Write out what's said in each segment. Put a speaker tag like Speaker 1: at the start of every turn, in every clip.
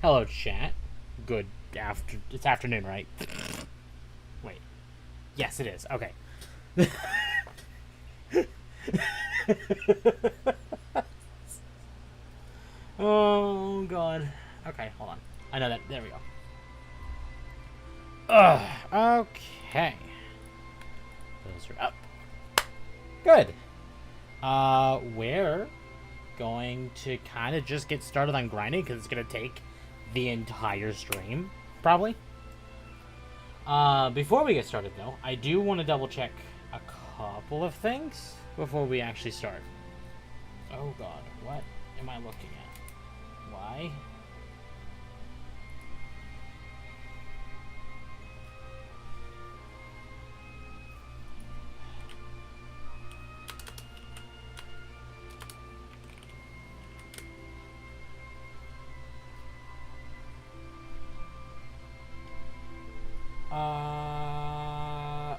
Speaker 1: Hello, chat. Good It's afternoon, right? Wait. Yes, it is. Okay. Oh, God. Okay, hold on. I know that. There we go. Okay. Those are up. Good. We're going to kind of just get started on grinding because it's going to take the entire stream, probably. Before we get started, though, I do want to double check a couple of things before we actually start. Oh, God. What am I looking at? Why?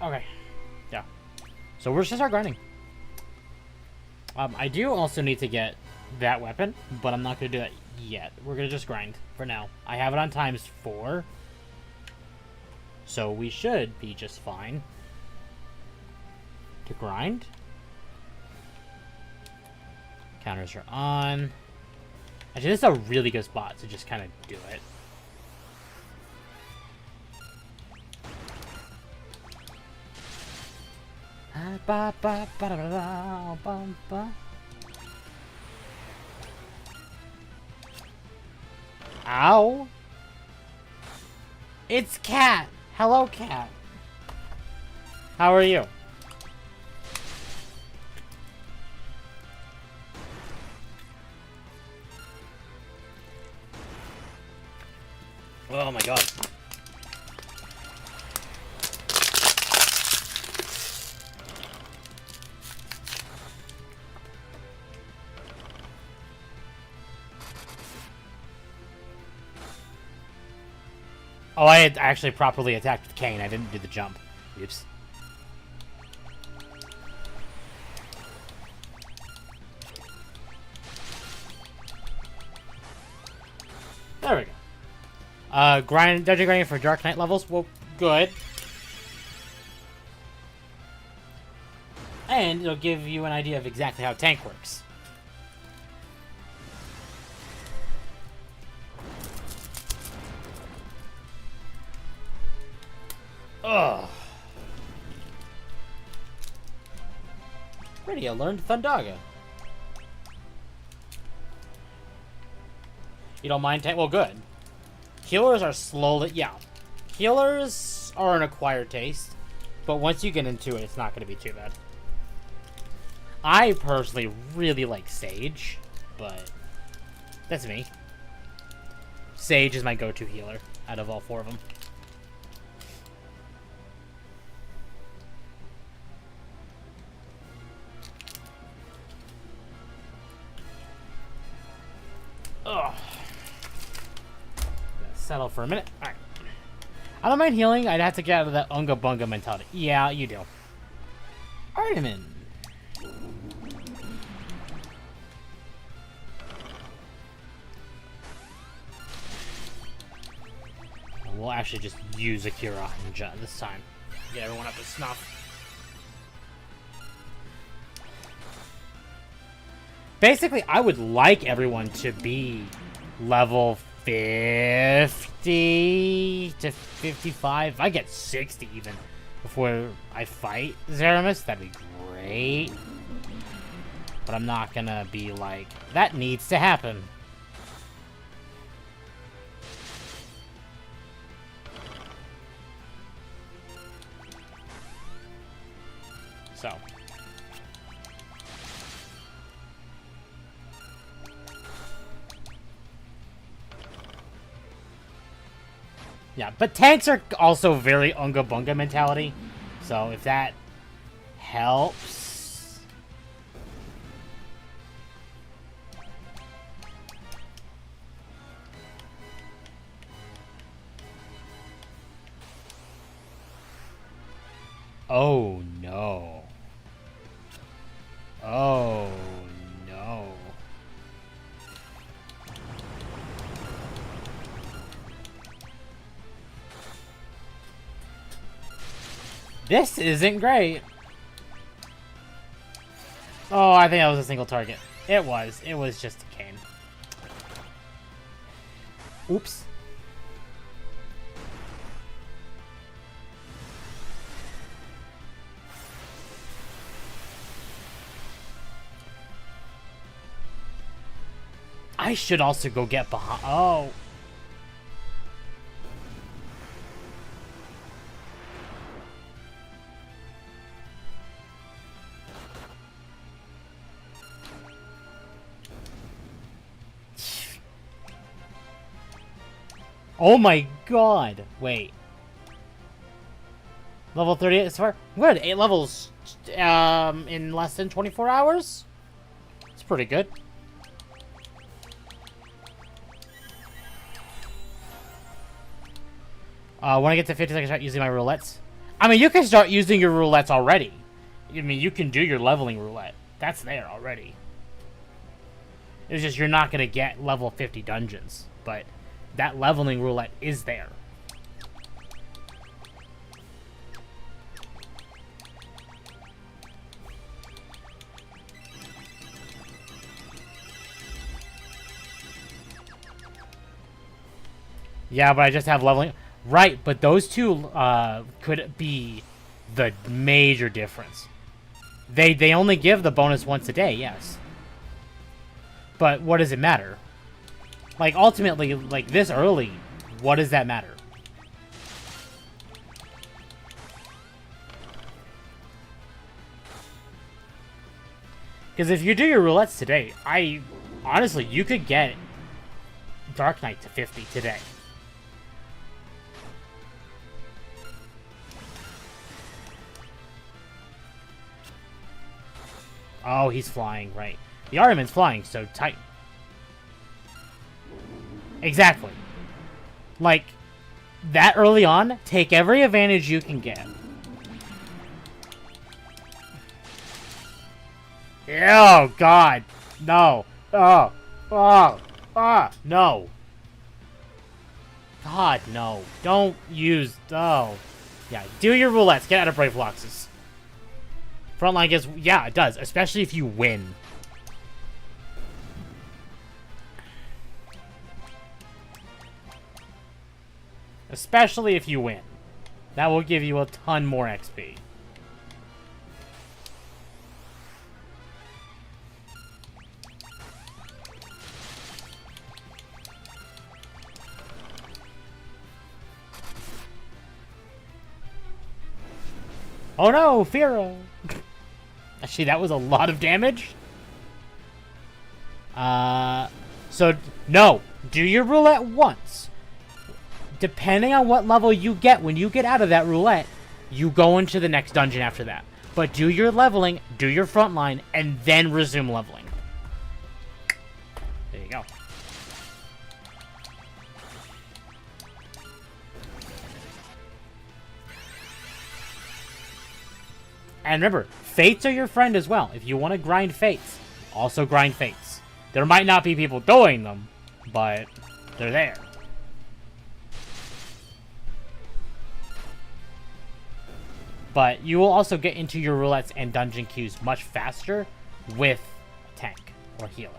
Speaker 1: Okay. Yeah. So we're just gonna start grinding. I do also need to get that weapon, but I'm not gonna do that yet. We're gonna just grind for now. I have it on ×4, so we should be just fine to grind. Counters are on. Actually, this is a really good spot to just kind of do it. Ow! It's Cat! Hello, Cat! How are you? Oh my god. Oh, I had actually properly attacked with Kane. I didn't do the jump. Oops. There we go. Dungeon grinding for Dark Knight levels. Well, good. And it'll give you an idea of exactly how tank works. Ugh. Ready, I learned Thundaga. You don't mind tank? Well, good. Healers are slowly... Yeah. Healers are an acquired taste. But once you get into it, it's not going to be too bad. I personally really like Sage. But that's me. Sage is my go-to healer out of all four of them. Ugh. Settle for a minute. Alright. I don't mind healing. I'd have to get out of that Unga Bunga mentality. Yeah, you do. Artiman. We'll actually just use Akira Ninja this time. Get everyone up to snuff. Basically, I would like everyone to be level 50 to 55. If I get 60 even before I fight Zeramis, that'd be great. But I'm not gonna be like, that needs to happen. So. Yeah, but tanks are also very Unga Bunga mentality. So if that helps. Oh no. Oh no. This isn't great. Oh, I think that was a single target. It was. It was just a cane. Oops. I should also go get behind. Oh. Oh my god! Wait. Level 38 so far? Good, 8 levels in less than 24 hours? It's pretty good. When I get to 50 seconds, start using my roulettes. I mean, you can start using your roulettes already. I mean, you can do your leveling roulette. That's there already. It's just you're not going to get level 50 dungeons. But that leveling roulette is there. Yeah, but I just have leveling. Right, but those two could be the major difference. They only give the bonus once a day, yes. But what does it matter? Like, ultimately, like, this early, what does that matter? Because if you do your roulettes today, honestly, you could get Dark Knight to 50 today. Oh, he's flying, right. The Artiman's flying, so tight. Exactly. Like, that early on, take every advantage you can get. Oh, God. No. Oh. Oh. Ah. No. God, no. Don't use... Oh. Yeah, do your roulettes. Get out of Brave Fluxes. Frontline gets... Yeah, it does. Especially if you win. Especially if you win. That will give you a ton more XP. Oh no, Fira! Actually, that was a lot of damage. So, no. Do your roulette once. Depending on what level you get when you get out of that roulette, you go into the next dungeon after that. But do your leveling, do your frontline, and then resume leveling. There you go. And remember, fates are your friend as well. If you want to grind fates, also grind fates. There might not be people doing them, but they're there. But you will also get into your roulettes and dungeon queues much faster with a tank or healer.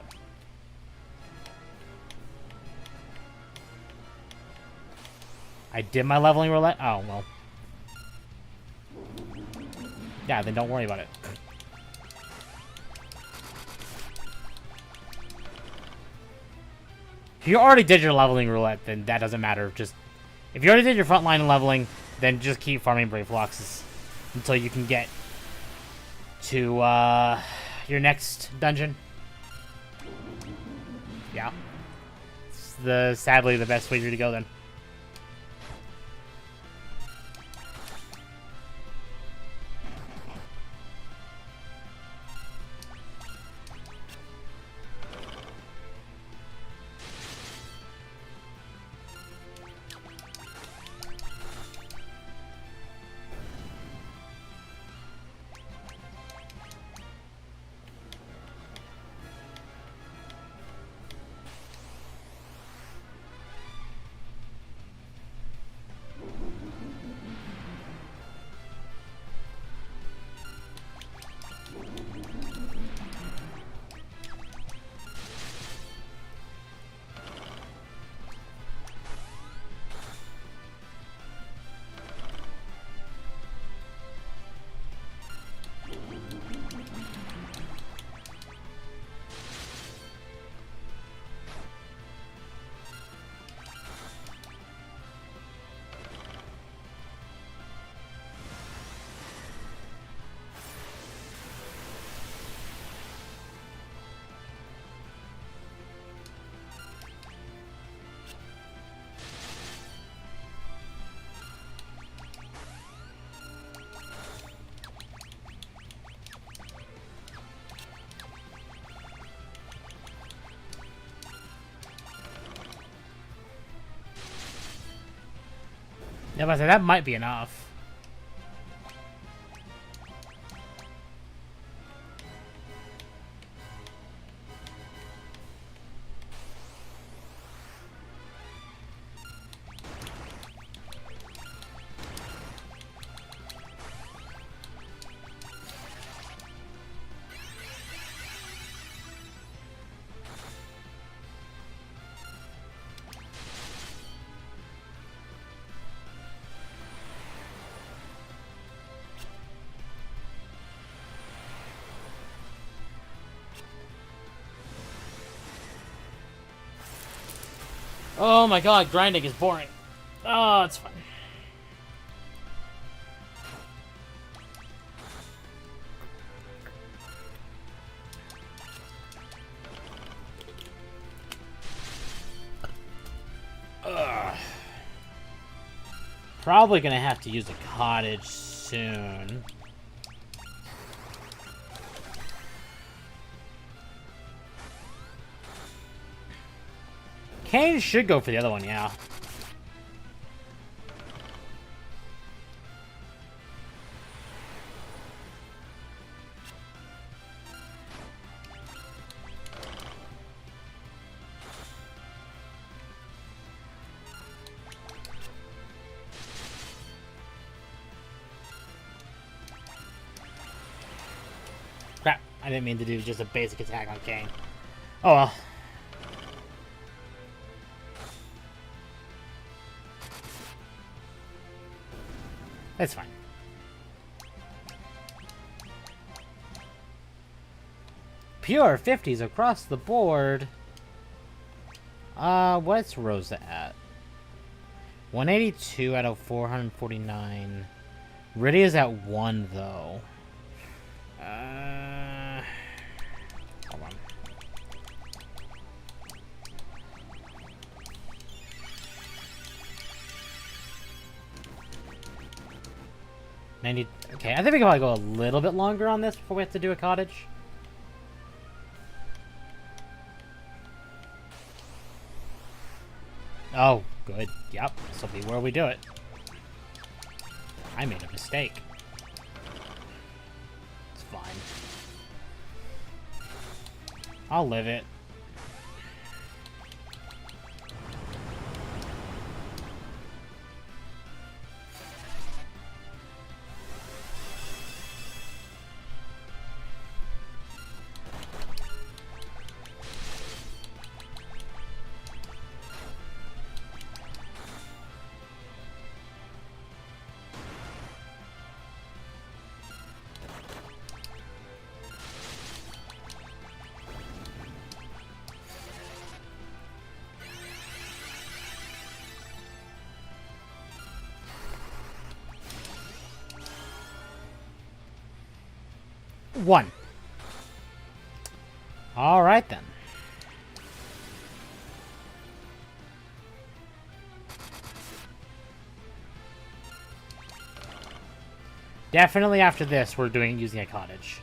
Speaker 1: I did my leveling roulette. Oh, well. Yeah, then don't worry about it. If you already did your leveling roulette, then that doesn't matter. Just if you already did your frontline leveling, then just keep farming Brave Fluxes until you can get to your next dungeon. Yeah. It's sadly the best way to go then. Yeah, but I said that might be enough. Oh my god, grinding is boring. Oh, it's fun. Ugh. Probably gonna have to use a cottage soon. Kane should go for the other one, yeah. I didn't mean to do just a basic attack on Kane. Oh well. That's fine. Pure 50s across the board. What's Rosa at? 182 out of 449. Rydia's at 1, though. Hold on. Okay, I think we can probably go a little bit longer on this before we have to do a cottage. Oh, good. Yep, this will be where we do it. I made a mistake. It's fine. I'll live it. One. All right, then. Definitely after this, we're using a cottage.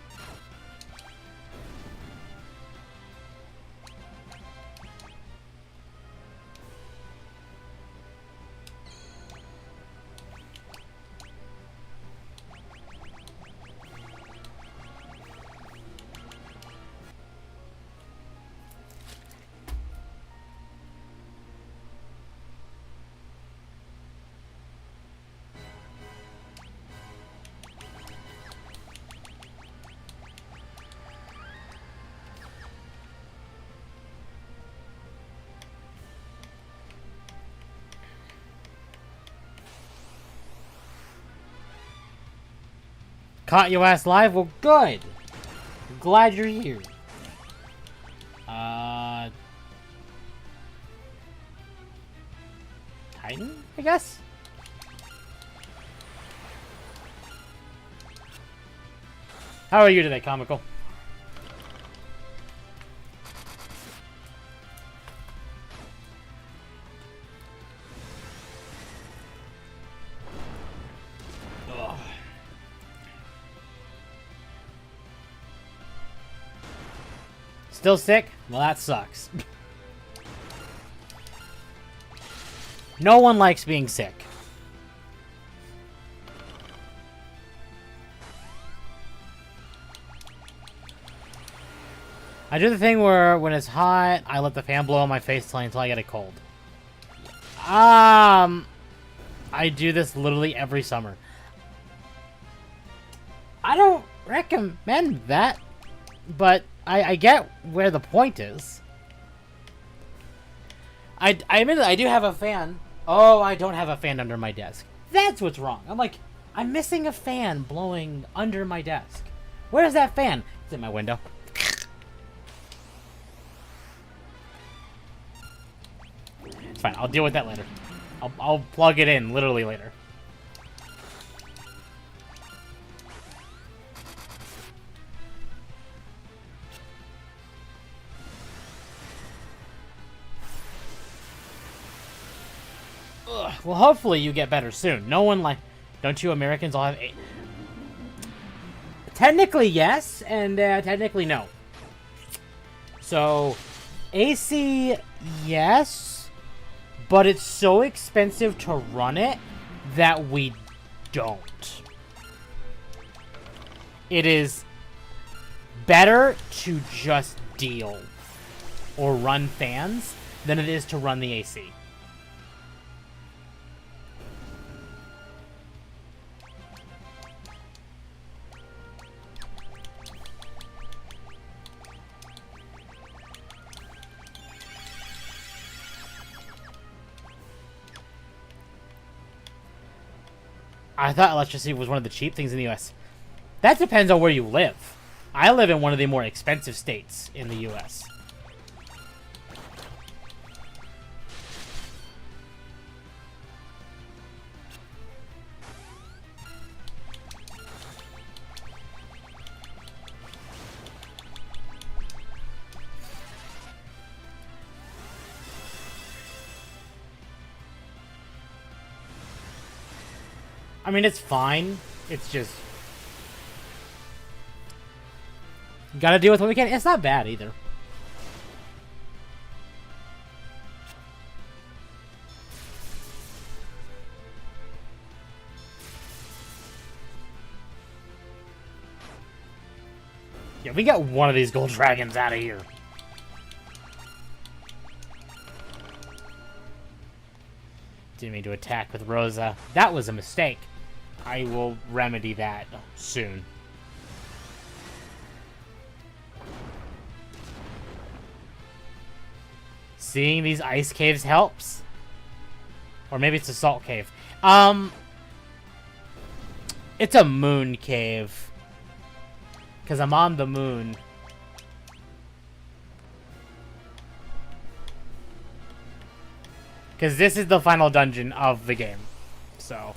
Speaker 1: Caught your ass live? Well, good. Glad you're here. Titan, I guess? How are you today, Comical? Still sick? Well, that sucks. No one likes being sick. I do the thing where when it's hot, I let the fan blow on my face until I get a cold. I do this literally every summer. I don't recommend that, but I get where the point is. I admit that I do have a fan. Oh, I don't have a fan under my desk. That's what's wrong. I'm missing a fan blowing under my desk. Where's that fan? It's in my window. It's fine. I'll deal with that later. I'll plug it in literally later. Well, hopefully you get better soon. No one don't you Americans all have technically yes, and technically no. So, AC, yes, but it's so expensive to run it that we don't. It is better to just deal or run fans than it is to run the AC. I thought electricity was one of the cheap things in the U.S. That depends on where you live. I live in one of the more expensive states in the U.S. I mean, it's fine. It's just... you gotta deal with what we can. It's not bad, either. Yeah, we got one of these gold dragons out of here. Didn't mean to attack with Rosa. That was a mistake. I will remedy that soon. Seeing these ice caves helps. Or maybe it's a salt cave. It's a moon cave. Because I'm on the moon. Because this is the final dungeon of the game. So...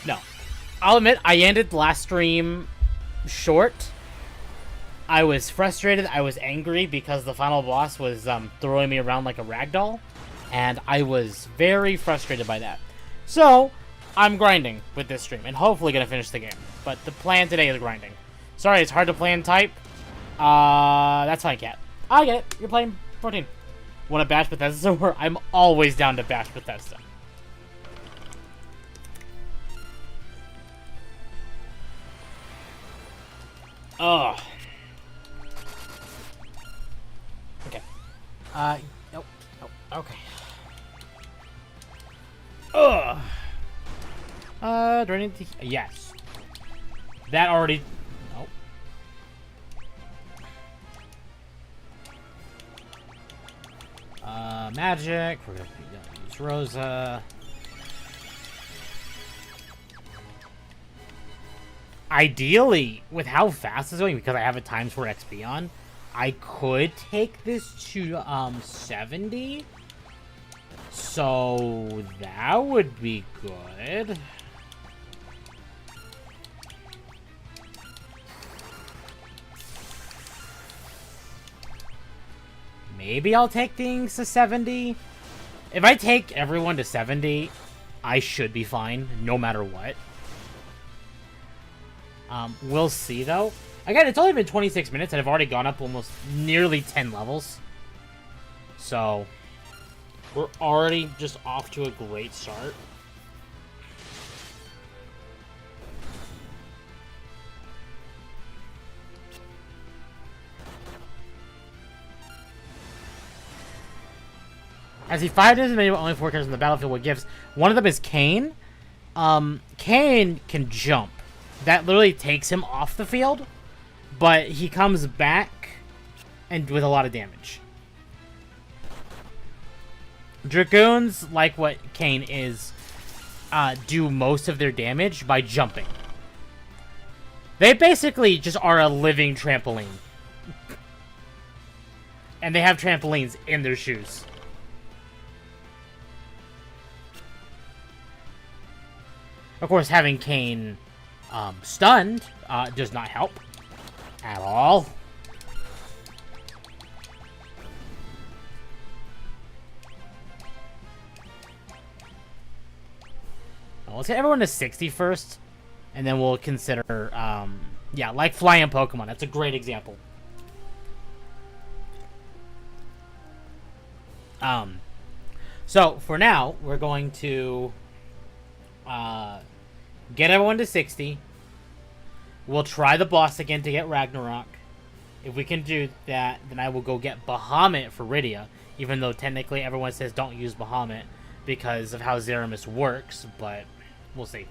Speaker 1: no. I'll admit, I ended the last stream short. I was frustrated, I was angry because the final boss was throwing me around like a ragdoll. And I was very frustrated by that. So, I'm grinding with this stream and hopefully gonna finish the game. But the plan today is grinding. Sorry, it's hard to play and type. That's fine, Cat. I get it. You're playing 14. Wanna bash Bethesda somewhere? I'm always down to bash Bethesda. Ugh. Okay. Nope. Nope. Okay. Ugh. Do I need to... yes. That already... nope. Magic. We're gonna use Rosa. Ideally, with how fast it's going, because I have a times 4 XP on, I could take this to 70. So that would be good. Maybe I'll take things to 70. If I take everyone to 70, I should be fine, no matter what. We'll see, though. Again, it's only been 26 minutes, and I've already gone up almost nearly 10 levels. So, we're already just off to a great start. As he fired his menu, only 4 characters in the battlefield with gifts. One of them is Kane. Kane can jump. That literally takes him off the field, but he comes back and with a lot of damage. Dragoons, like what Kane is, do most of their damage by jumping. They basically just are a living trampoline. And they have trampolines in their shoes. Of course, having Kane stunned does not help at all. Well, let's get everyone to 60 first, and then we'll consider, yeah, like flying Pokemon. That's a great example. So, for now, we're going to get everyone to 60. We'll try the boss again to get Ragnarok. If we can do that, then I will go get Bahamut for Rydia, even though technically everyone says don't use Bahamut because of how Zeramis works, but we'll see.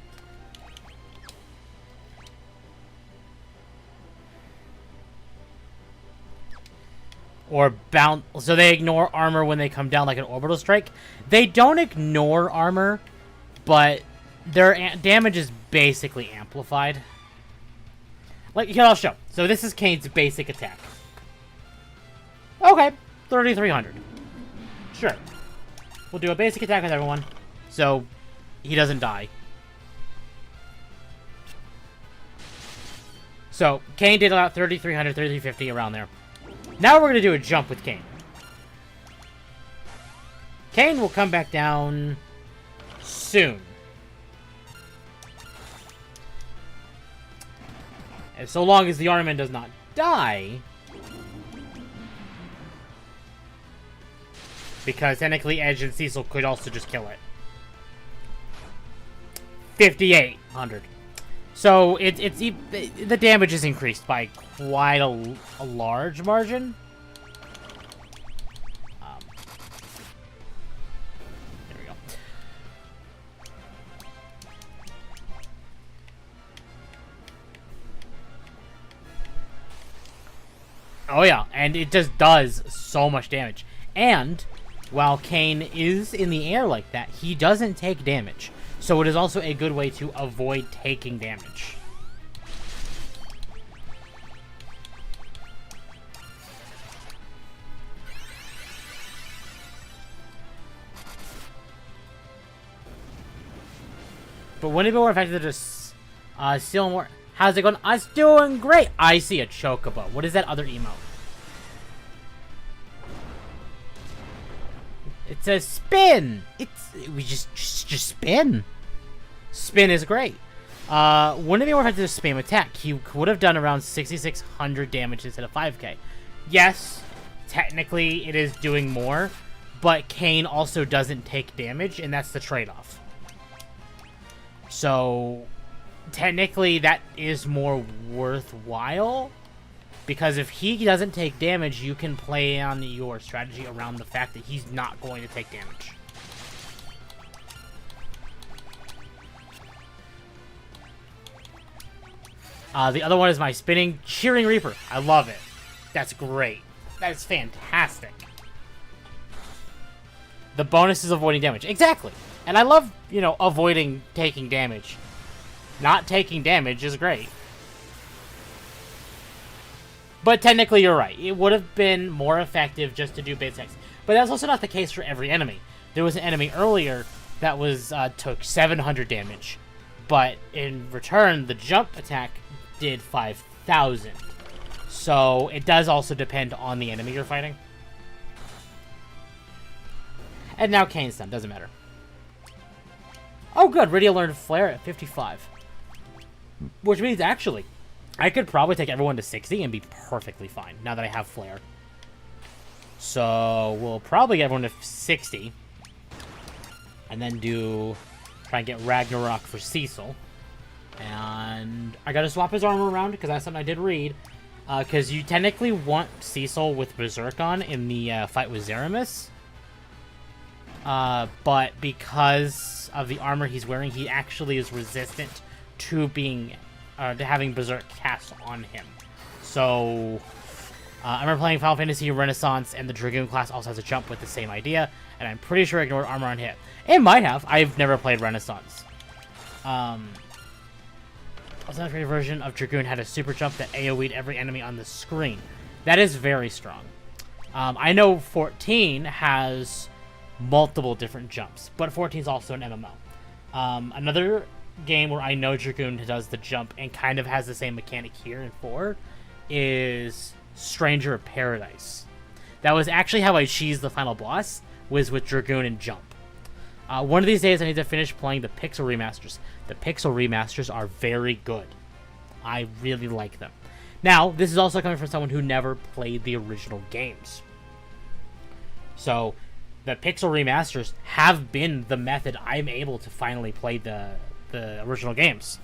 Speaker 1: Or bounce. So they ignore armor when they come down like an orbital strike. They don't ignore armor, but their damage is basically amplified. Like, here, I'll show. So this is Kane's basic attack. Okay, 3,300. Sure. We'll do a basic attack with everyone, so he doesn't die. So, Kane did about 3,300, 3,350, around there. Now we're going to do a jump with Kane. Kane will come back down soon. And so long as the Armament does not die. Because technically Edge and Cecil could also just kill it. 5,800. So the damage is increased by quite a large margin. There we go. Oh yeah, and it just does so much damage. And while Kane is in the air like that, he doesn't take damage. So it is also a good way to avoid taking damage. But wouldn't it be more effective to just steal more? How's it going? It's doing great. I see a chocobo. What is that other emote? It says spin. We just spin. Spin is great. Wouldn't it be more effective to spam attack? He would have done around 6,600 damage instead of 5k. Yes, technically it is doing more, but Kane also doesn't take damage, and that's the trade-off. So technically that is more worthwhile. Because if he doesn't take damage, you can play on your strategy around the fact that he's not going to take damage. The other one is my spinning Cheering Reaper. I love it. That's great. That's fantastic. The bonus is avoiding damage. Exactly. And I love, avoiding taking damage. Not taking damage is great. But technically, you're right. It would have been more effective just to do base attacks. But that's also not the case for every enemy. There was an enemy earlier that was took 700 damage. But in return, the jump attack did 5,000. So it does also depend on the enemy you're fighting. And now Kane's done. Doesn't matter. Oh, good. Rydia learned Flare at 55. Which means, actually, I could probably take everyone to 60 and be perfectly fine, now that I have Flare. So, we'll probably get everyone to 60. And then try and get Ragnarok for Cecil. And I gotta swap his armor around, because that's something I did read. Because you technically want Cecil with Berserk on in the fight with Zeramis. But because of the armor he's wearing, he actually is resistant to to having Berserk cast on him. So, I remember playing Final Fantasy Renaissance, and the Dragoon class also has a jump with the same idea, and I'm pretty sure it ignored armor on hit. It might have. I've never played Renaissance. Also, the version of Dragoon had a super jump that AoE'd every enemy on the screen. That is very strong. I know 14 has multiple different jumps, but 14 is also an MMO. Another game where I know Dragoon does the jump and kind of has the same mechanic here in 4 is Stranger of Paradise. That was actually how I cheesed the final boss, was with Dragoon and jump. One of these days I need to finish playing the Pixel remasters. The Pixel remasters are very good. I really like them. Now, this is also coming from someone who never played the original games. So, the Pixel remasters have been the method I'm able to finally play the original games.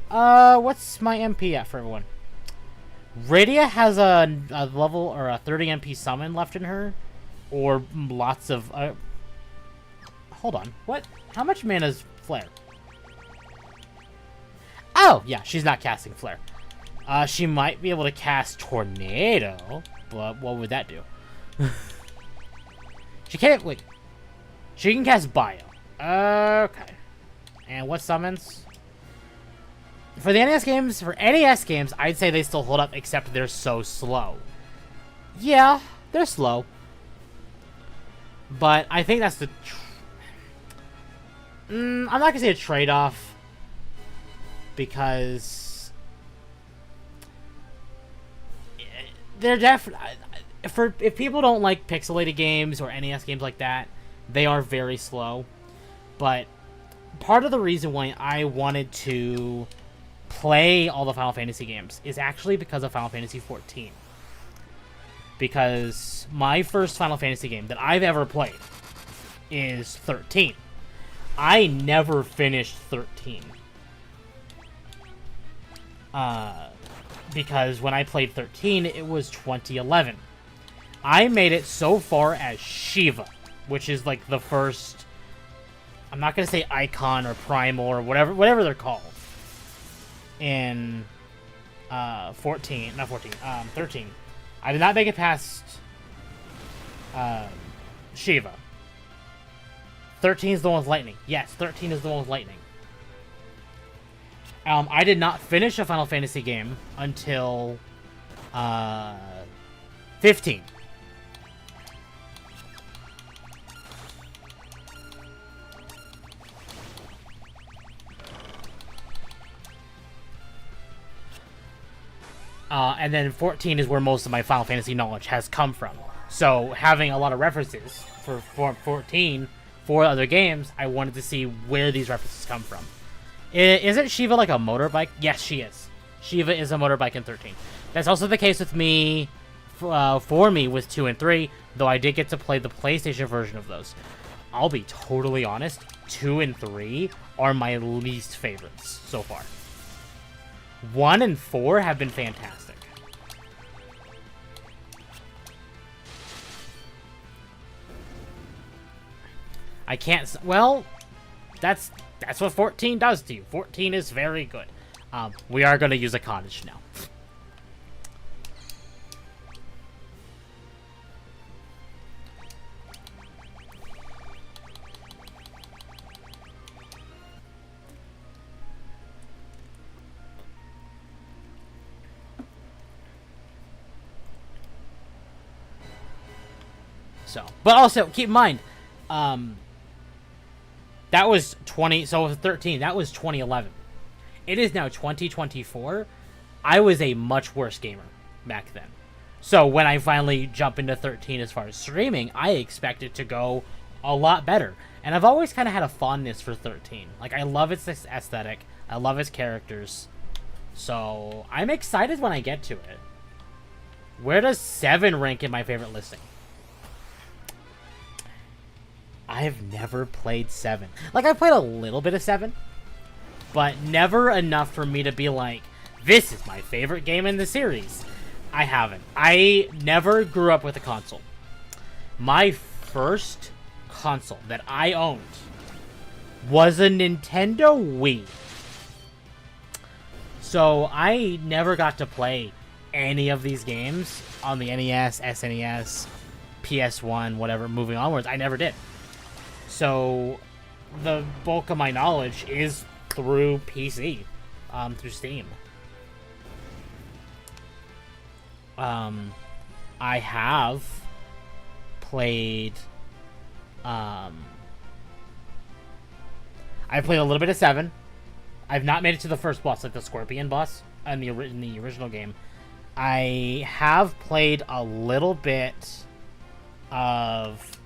Speaker 1: What's my MP at for everyone? Rydia has a level or a 30 MP summon left in her, or lots of. Hold on, what? How much mana is Flare? Oh yeah, she's not casting Flare. She might be able to cast Tornado, but what would that do? She can't, wait. She can cast Bio. Okay. And what summons? For the NES games, I'd say they still hold up, except they're so slow. Yeah, they're slow. But I think that's the... I'm not going to say a trade-off. Because... they're definitely... If people don't like pixelated games or NES games like that, they are very slow. But part of the reason why I wanted to play all the Final Fantasy games is actually because of Final Fantasy XIV. Because my first Final Fantasy game that I've ever played is 13. I never finished 13. Because when I played 13, it was 2011. I made it so far as Shiva, which is like the first... I'm not going to say Icon or Primal or whatever they're called. In 13. I did not make it past Shiva. 13 is the one with lightning. Yes, 13 is the one with lightning. I did not finish a Final Fantasy game until 15. And then 14 is where most of my Final Fantasy knowledge has come from. So having a lot of references for 14 for other games, I wanted to see where these references come from. Isn't Shiva like a motorbike? Yes, she is. Shiva is a motorbike in 13. That's also the case with me, for me with 2 and 3, though I did get to play the PlayStation version of those. I'll be totally honest, 2 and 3 are my least favorites so far. 1 and 4 have been fantastic. I can't... Well, that's what 14 does to you. 14 is very good. We are going to use a cottage now. So, but also keep in mind, that was 20. So with 13, that was 2011. It is now 2024. I was a much worse gamer back then. So when I finally jump into 13 as far as streaming, I expect it to go a lot better. And I've always kind of had a fondness for 13. Like, I love its aesthetic. I love its characters. So I'm excited when I get to it. Where does 7 rank in my favorite listing? I've never played 7. Like, I played a little bit of 7, but never enough for me to be like, this is my favorite game in the series. I haven't. I never grew up with a console. My first console that I owned was a Nintendo Wii. So I never got to play any of these games on the NES, SNES, PS1, whatever, moving onwards. I never did. So the bulk of my knowledge is through PC, through Steam. I have played, I played a little bit of 7. I've not made it to the first boss, like the Scorpion boss in the original game. I have played a little bit of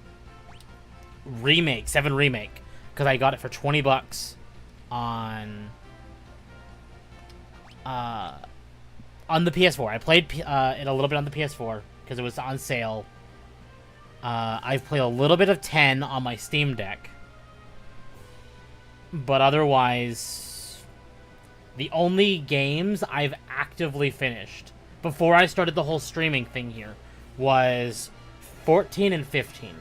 Speaker 1: 7 Remake, because I got it for $20 on the PS4. I played it a little bit on the PS4 because it was on sale. I've played a little bit of 10 on my Steam Deck, but otherwise, the only games I've actively finished before I started the whole streaming thing here was 14 and 15.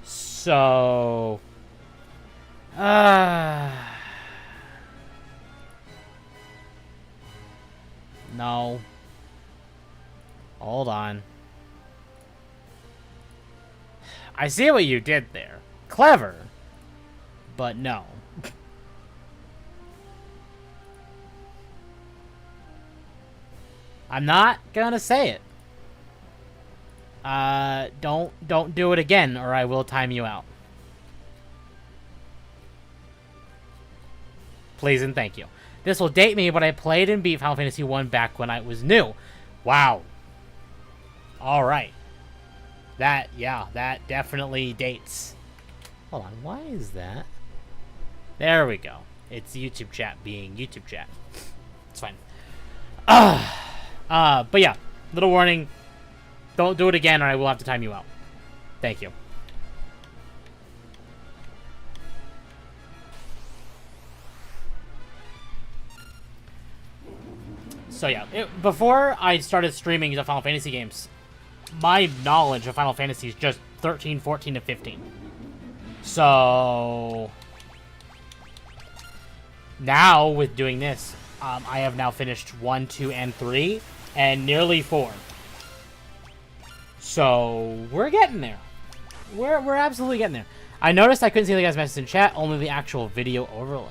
Speaker 1: So, No. Hold on. I see what you did there. Clever. But no. I'm not gonna say it. Don't do it again, or I will time you out. Please and thank you. This will date me, but I played and beat Final Fantasy 1 back when I was new. Wow. Alright. That definitely dates. Hold on, why is that? There we go. It's YouTube chat being YouTube chat. It's fine. But yeah, little warning. Don't do it again or I will have to time you out. Thank you. So yeah, before I started streaming the Final Fantasy games, my knowledge of Final Fantasy is just 13, 14, and 15. So now with doing this, I have now finished 1, 2, and 3, and nearly 4. So we're getting there. We're absolutely getting there. I noticed I couldn't see the guys' message in chat, only the actual video overlay.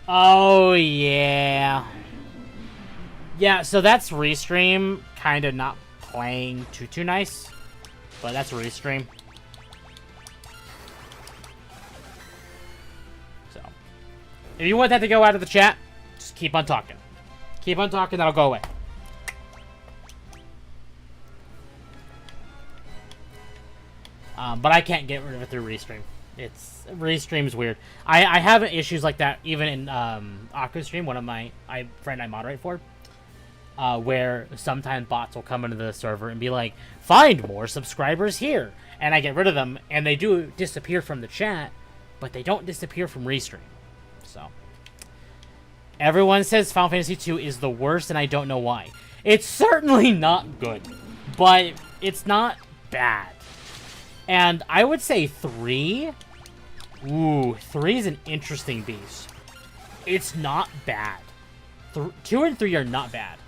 Speaker 1: Oh yeah. Yeah, so that's Restream kind of not playing too nice, but that's Restream. So, if you want that to go out of the chat, just keep on talking. Keep on talking, that'll go away. But I can't get rid of it through Restream. Restream's weird. I have issues like that even in AquaStream, one of my friend I moderate for. Where sometimes bots will come into the server and be like, find more subscribers here. And I get rid of them, and they do disappear from the chat, but they don't disappear from Restream. So, everyone says Final Fantasy 2 is the worst, and I don't know why. It's certainly not good, but it's not bad. And I would say 3... Ooh, 3 is an interesting beast. It's not bad. 2 and 3 are not bad.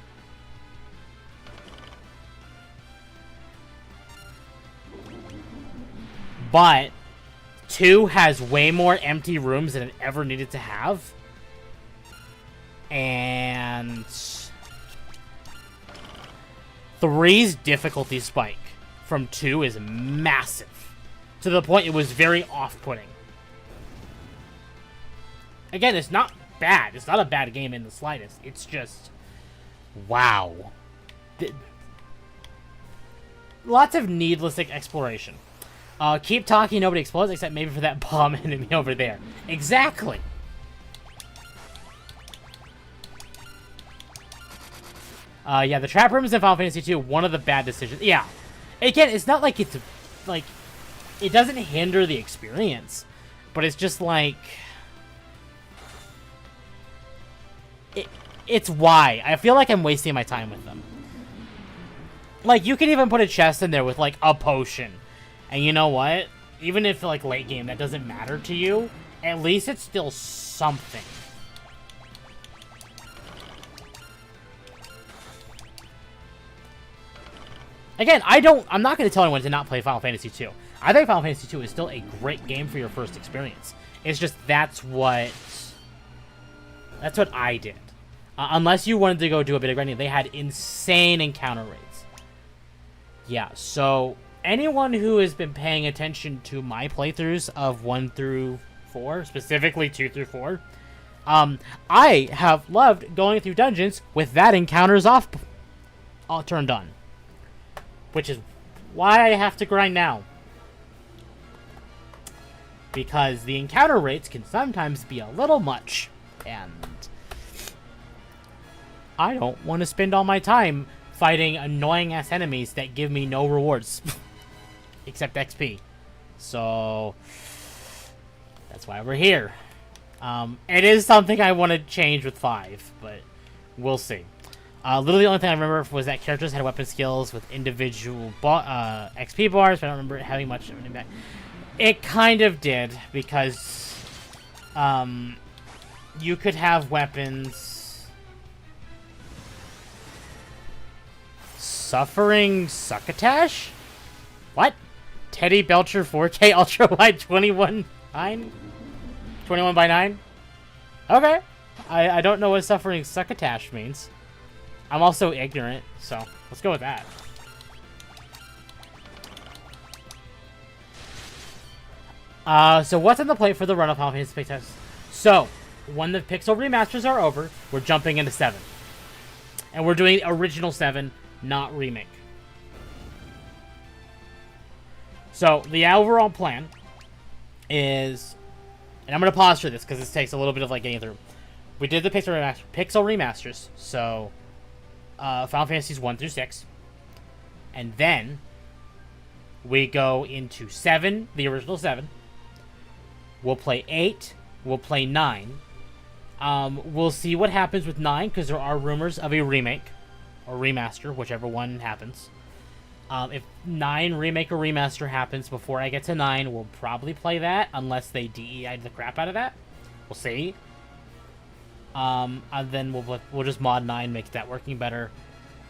Speaker 1: But 2 has way more empty rooms than it ever needed to have. And 3's difficulty spike from 2 is massive. To the point it was very off-putting. Again, it's not bad. It's not a bad game in the slightest. It's just... wow. Lots of needless exploration. Keep talking, nobody explodes, except maybe for that bomb enemy over there. Exactly! Yeah, the trap rooms in Final Fantasy 2, one of the bad decisions. Yeah. Again, it's not like it's, like, it doesn't hinder the experience. But it's just like... It's why. I feel like I'm wasting my time with them. Like, you could even put a chest in there with, like, a potion. And you know what? Even if, like, late game, that doesn't matter to you, at least it's still something. Again, I'm not going to tell anyone to not play Final Fantasy 2. I think Final Fantasy 2 is still a great game for your first experience. It's just that's what I did. Unless you wanted to go do a bit of grinding, they had insane encounter rates. Yeah, so anyone who has been paying attention to my playthroughs of 1 through 4, specifically 2 through 4, I have loved going through dungeons with that encounters off, all turned on. Which is why I have to grind now. Because the encounter rates can sometimes be a little much. And I don't want to spend all my time fighting annoying-ass enemies that give me no rewards. Except XP. So that's why we're here. It is something I want to change with 5, but we'll see. Literally the only thing I remember was that characters had weapon skills with individual XP bars, but I don't remember it having much of an impact. It kind of did, because you could have weapons Suffering Succotash? What? Teddy Belcher 4K Ultra Wide 21 by 9? Okay. I don't know what Suffering Succotash means. I'm also ignorant, so let's go with that. So what's on the plate for the run of Final Fantasy Pixels? So, when the Pixel remasters are over, we're jumping into 7. And we're doing original 7, not remake. So, the overall plan is... And I'm going to pause for this, because this takes a little bit of, getting through. We did the Pixel remasters, so... Final Fantasies 1 through 6. And then... we go into 7, the original 7. We'll play 8. We'll play 9. We'll see what happens with 9, because there are rumors of a remake. Or remaster, whichever one happens. If 9 remake or remaster happens before I get to 9, we'll probably play that, unless they DEI the crap out of that. We'll see. And then we'll just mod 9, make that working better.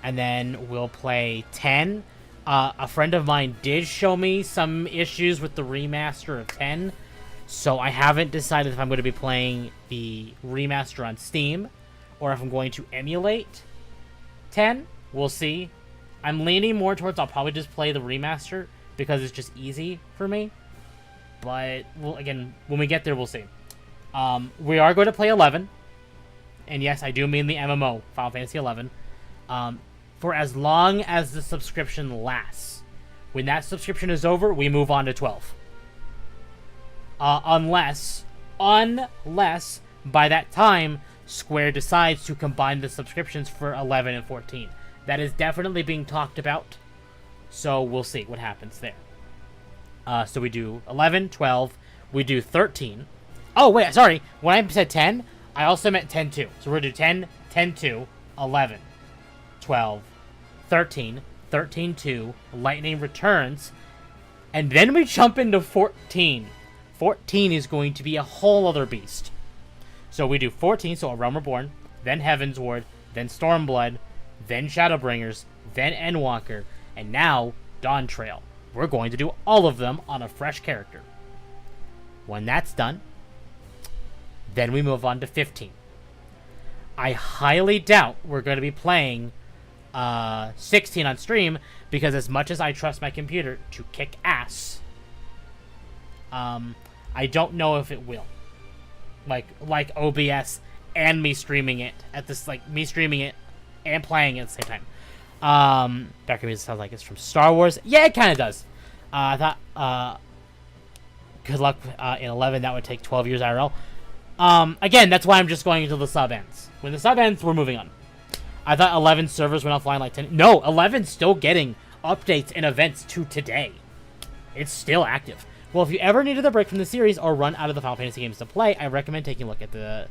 Speaker 1: And then we'll play 10. A friend of mine did show me some issues with the remaster of 10. So I haven't decided if I'm going to be playing the remaster on Steam or if I'm going to emulate 10. We'll see. I'm leaning more towards I'll probably just play the remaster because it's just easy for me. But, again, when we get there, we'll see. We are going to play 11. And yes, I do mean the MMO, Final Fantasy 11. For as long as the subscription lasts. When that subscription is over, we move on to 12. Unless by that time, Square decides to combine the subscriptions for 11 and 14. That is definitely being talked about. So we'll see what happens there. So we do 11, 12. We do 13. Oh, wait, sorry. When I said 10, I also meant 10-2. So we're going to do 10, 10-2, 11, 12, 13, 13-2, Lightning Returns. And then we jump into 14. 14 is going to be a whole other beast. So we do 14, so A Realm Reborn, then Heaven's Ward, then Stormblood, then Shadowbringers, then Endwalker, and now Dawn Trail. We're going to do all of them on a fresh character. When that's done, then we move on to 15. I highly doubt we're going to be playing 16 on stream, because as much as I trust my computer to kick ass, I don't know if it will. Like OBS and me streaming it at this, me streaming it and playing it at the same time. Background music sounds like it's from Star Wars. Yeah, it kind of does. I thought, good luck in 11. That would take 12 years IRL. Again, that's why I'm just going until the sub ends. When the sub ends, we're moving on. I thought 11 servers went offline 10. No, 11's still getting updates and events to today. It's still active. Well, if you ever needed a break from the series or run out of the Final Fantasy games to play, I recommend taking a look at the...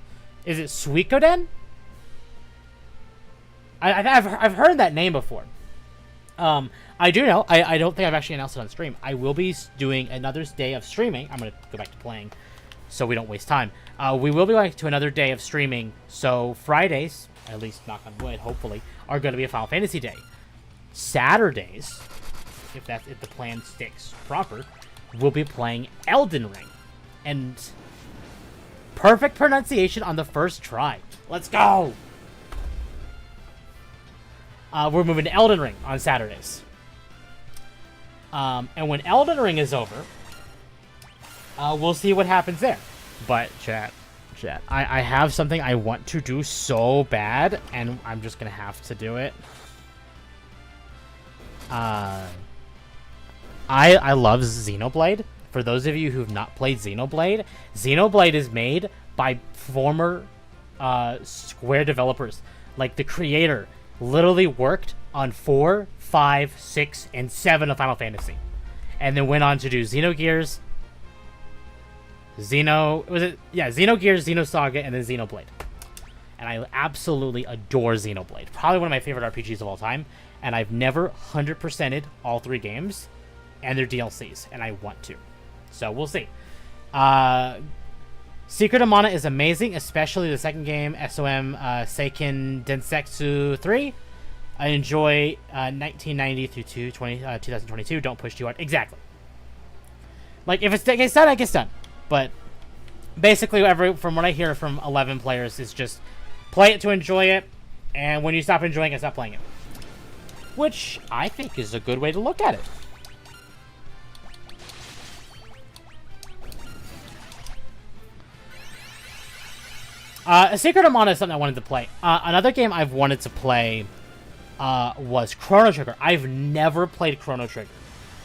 Speaker 1: Is it Suikoden? I've heard that name before. I do know. I don't think I've actually announced it on stream. I will be doing another day of streaming. I'm going to go back to playing so we don't waste time. We will be going to another day of streaming. So Fridays, at least knock on wood, hopefully, are going to be a Final Fantasy day. Saturdays, if the plan sticks proper, we'll be playing Elden Ring. And perfect pronunciation on the first try. Let's go! We're moving to Elden Ring on Saturdays. And when Elden Ring is over, we'll see what happens there. But, chat, I have something I want to do so bad, and I'm just going to have to do it. I love Xenoblade. For those of you who've not played Xenoblade, Xenoblade is made by former Square developers. Like, the creator literally worked on 4, 5, 6, and 7 of Final Fantasy. And then went on to do Xenogears, Xenogears, Xenosaga, and then Xenoblade. And I absolutely adore Xenoblade. Probably one of my favorite RPGs of all time. And I've never 100%ed all 3 games and their DLCs. And I want to. So we'll see. Secret of Mana is amazing, especially the second game, SOM Seiken Densetsu 3. I enjoy 1990 through 2022. Don't push too hard. Exactly. Like, if it gets done, it gets done. But basically, from what I hear from 11 players, is just play it to enjoy it, and when you stop enjoying it, stop playing it. Which I think is a good way to look at it. A Secret of Mana is something I wanted to play. Another game I've wanted to play was Chrono Trigger. I've never played Chrono Trigger.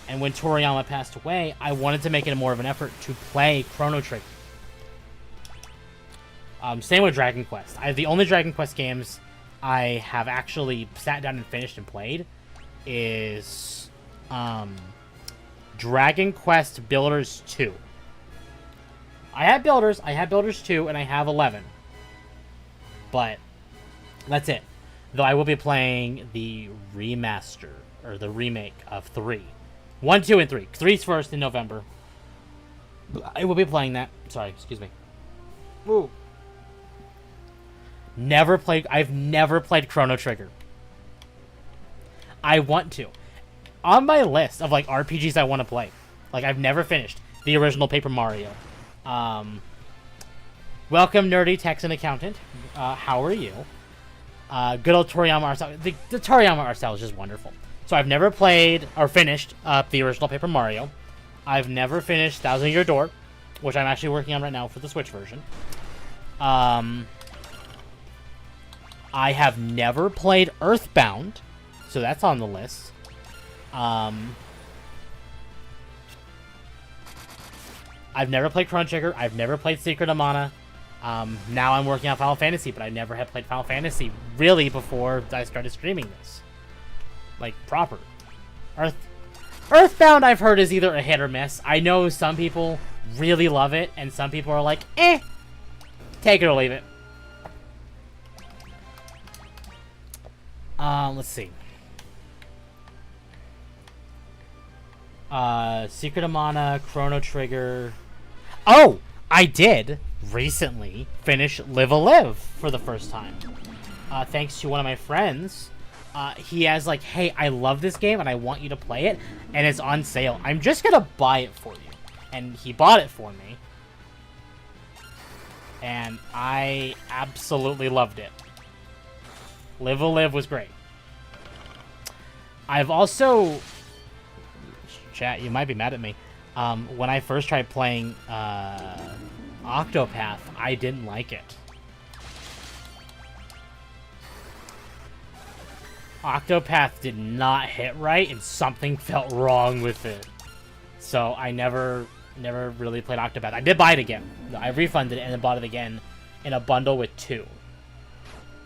Speaker 1: And when Toriyama passed away, I wanted to make it more of an effort to play Chrono Trigger. Same with Dragon Quest. The only Dragon Quest games I have actually sat down and finished and played is Dragon Quest Builders 2. I have Builders 2, and I have 11. But that's it. Though I will be playing the remaster, or the remake of 3. 1, 2, and 3. 3's first in November. I will be playing that. Sorry, excuse me. Ooh. I've never played Chrono Trigger. I want to. On my list of, like, RPGs I want to play. Like, I've never finished the original Paper Mario. Welcome, Nerdy Texan Accountant. How are you? Good old Toriyama art style. The Toriyama art style is just wonderful. So I've never played or finished the original Paper Mario. I've never finished Thousand Year Door, which I'm actually working on right now for the Switch version. I have never played Earthbound, so that's on the list. I've never played Chrono Trigger. I've never played Secret of Mana. Now I'm working on Final Fantasy, but I never had played Final Fantasy really before I started streaming this. Like, proper. Earthbound, I've heard, is either a hit or miss. I know some people really love it, and some people are like, eh, take it or leave it. Let's see. Secret of Mana, Chrono Trigger. Oh, I did recently finish Live a Live for the first time. Thanks to one of my friends. He has like, hey, I love this game and I want you to play it, and it's on sale. I'm just gonna buy it for you. And he bought it for me. And I absolutely loved it. Live a Live was great. I've also... Chat, you might be mad at me. When I first tried playing Octopath, I didn't like it. Octopath did not hit right, and something felt wrong with it. So I never really played Octopath. I did buy it again. I refunded it and then bought it again in a bundle with 2.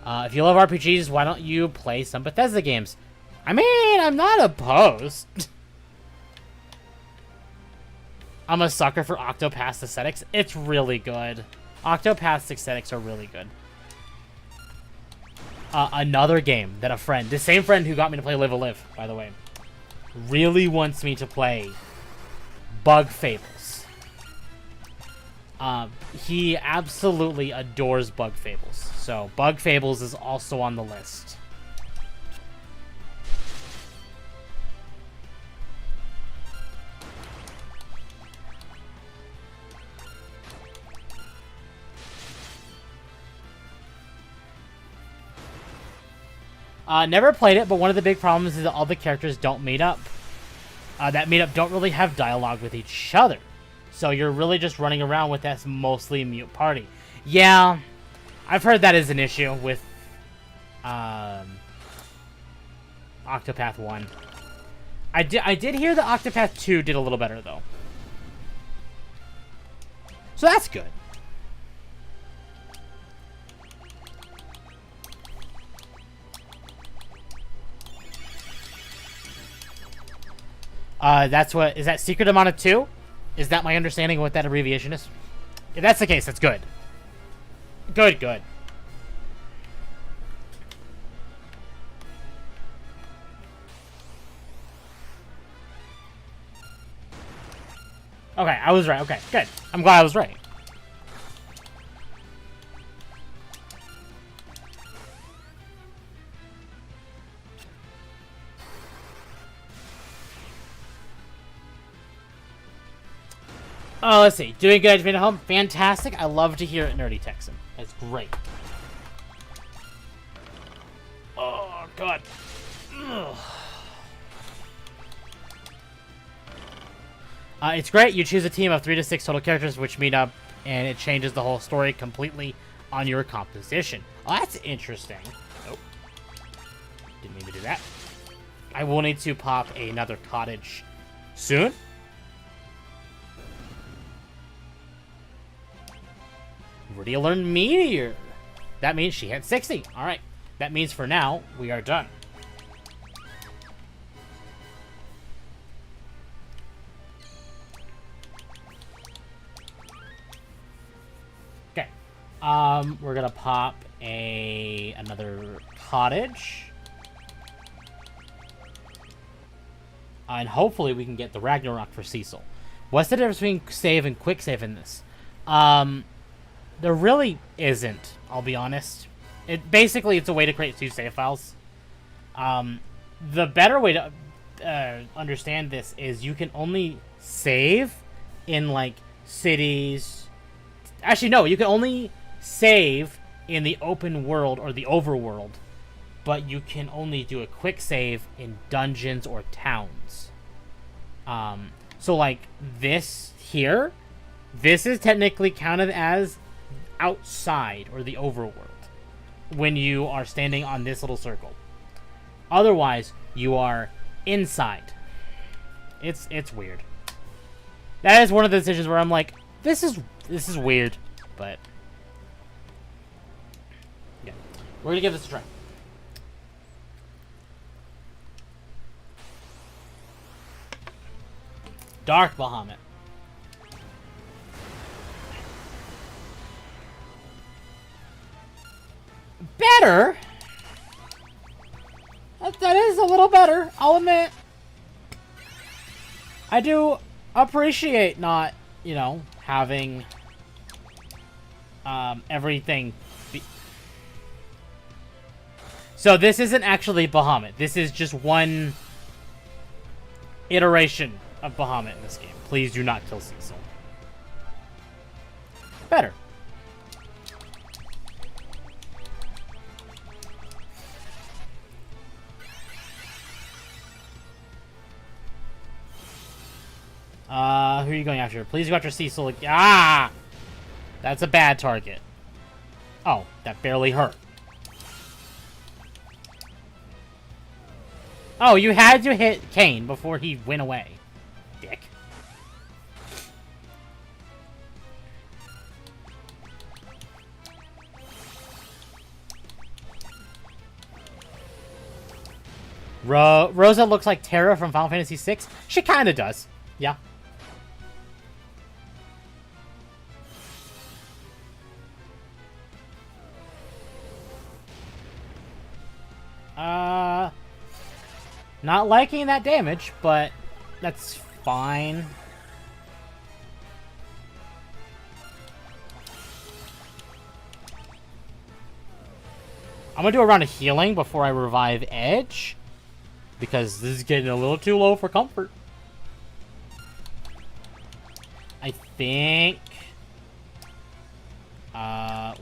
Speaker 1: If you love RPGs, why don't you play some Bethesda games? I mean, I'm not opposed. I'm a sucker for Octopath's aesthetics. It's really good. Octopath's aesthetics are really good. Another game that a friend, the same friend who got me to play Live a Live, by the way, really wants me to play Bug Fables. He absolutely adores Bug Fables. So Bug Fables is also on the list. Never played it, but one of the big problems is that all the characters don't meet up. That meetup don't really have dialogue with each other. So you're really just running around with that mostly mute party. Yeah, I've heard that is an issue with Octopath 1. I did hear that Octopath 2 did a little better, though. So that's good. That's what... Is that Secret of Mana 2? Is that my understanding of what that abbreviation is? If that's the case, that's good. Good, good. Okay, I was right. Okay, good. I'm glad I was right. Oh, let's see. Doing good at home? Fantastic. I love to hear it, Nerdy Texan. That's great. Oh, God. Ugh. It's great. You choose a team of 3 to 6 total characters which meet up, and it changes the whole story completely on your composition. Oh, that's interesting. Nope. Didn't mean to do that. I will need to pop another cottage soon. Already learned Meteor. That means she hit 60. Alright. That means for now, we are done. Okay. We're gonna pop another cottage. And hopefully we can get the Ragnarok for Cecil. What's the difference between save and quick save in this? There really isn't, I'll be honest. Basically, it's a way to create 2 save files. The better way to understand this is you can only save in, like, cities. Actually, no, you can only save in the open world or the overworld, but you can only do a quick save in dungeons or towns. So, like, this here, this is technically counted as outside or the overworld when you are standing on this little circle. Otherwise, you are inside. It's weird. That is one of the decisions where I'm like, this is weird, but yeah, we're gonna give this a try. Dark Bahamut. Better. That is a little better, I'll admit. I do appreciate not, you know, having everything be... So this isn't actually Bahamut. This is just one iteration of Bahamut in this game. Please do not kill Cecil. Better. Who are you going after? Please go after Cecil. Ah! That's a bad target. Oh, that barely hurt. Oh, you had to hit Kane before he went away. Dick. Rosa looks like Terra from Final Fantasy VI. She kinda does. Yeah. Not liking that damage, but that's fine. I'm gonna do a round of healing before I revive Edge, because this is getting a little too low for comfort. I think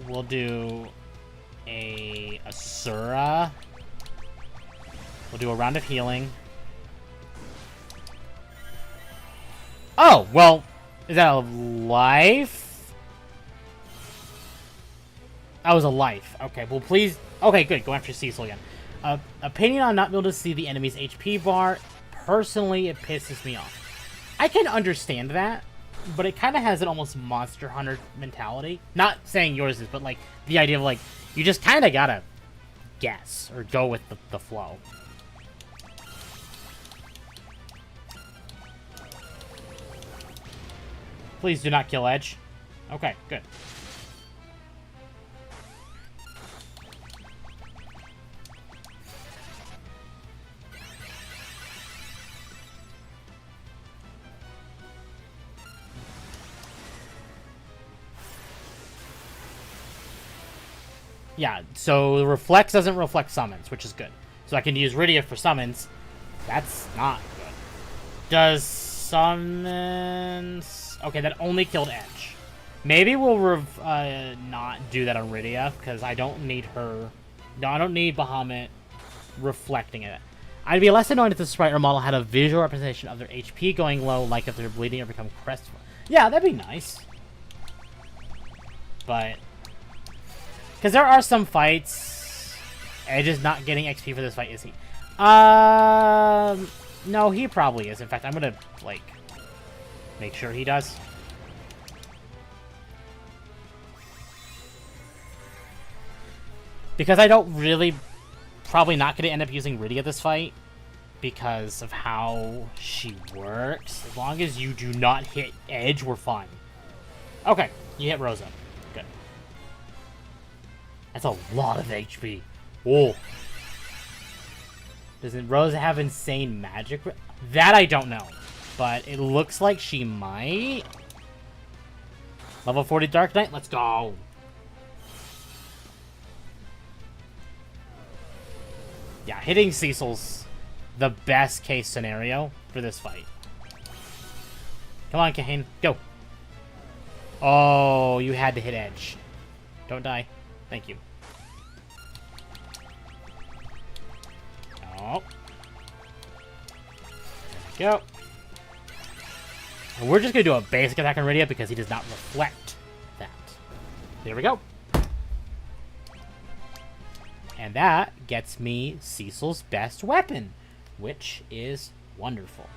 Speaker 1: we'll do a Asura. We'll do a round of healing. Oh, well, is that a life? That was a life. Okay, well, please. Okay, good. Go after Cecil again. Opinion on not being able to see the enemy's HP bar. Personally, it pisses me off. I can understand that, but it kind of has an almost Monster Hunter mentality. Not saying yours is, but, like, the idea of, like, you just kind of gotta guess or go with the flow. Please do not kill Edge. Okay, good. Yeah, so the Reflex doesn't reflect summons, which is good. So I can use Rydia for summons. That's not good. Does summons... Okay, that only killed Edge. Maybe we'll not do that on Rydia, because I don't need her... No, I don't need Bahamut reflecting it. I'd be less annoyed if the sprite or model had a visual representation of their HP going low, like if they're bleeding or become crestfallen. Yeah, that'd be nice. But... because there are some fights... Edge is not getting XP for this fight, is he? No, he probably is. In fact, I'm gonna, like, make sure he does. Because I don't really... probably not gonna end up using Rydia this fight. Because of how she works. As long as you do not hit Edge, we're fine. Okay, you hit Rosa. Good. That's a lot of HP. Whoa. Doesn't Rosa have insane magic? That I don't know. But it looks like she might. Level 40 Dark Knight, let's go. Yeah, hitting Cecil's the best case scenario for this fight. Come on, Kain, go. Oh, you had to hit Edge. Don't die. Thank you. Oh. There we go. And we're just going to do a basic attack on Rydia because he does not reflect that. There we go. And that gets me Cecil's best weapon, which is wonderful.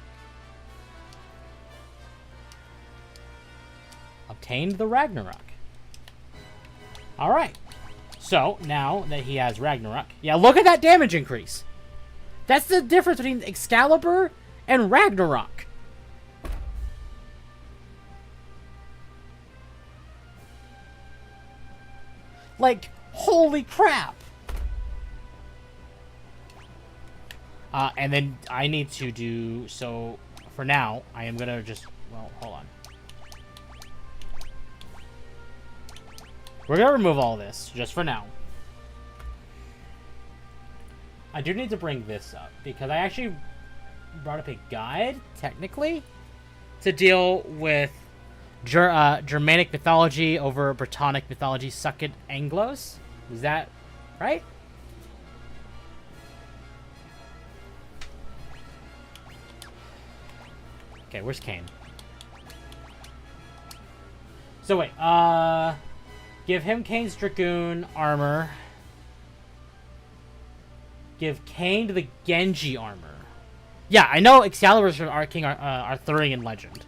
Speaker 1: Obtained the Ragnarok. Alright. So, now that he has Ragnarok... yeah, look at that damage increase! That's the difference between Excalibur and Ragnarok. Like, holy crap! And then I need to do... so, for now, I am gonna just... well, hold on. We're gonna remove all this, just for now. I do need to bring this up, because I actually brought up a guide, technically, to deal with Germanic mythology over Brittonic mythology, suck it Anglos. Is that right? Okay, where's Kain? So wait, give him Kain's Dragoon armor. Give Kain the Genji armor. Yeah, I know Excalibur's from King Arthurian legend.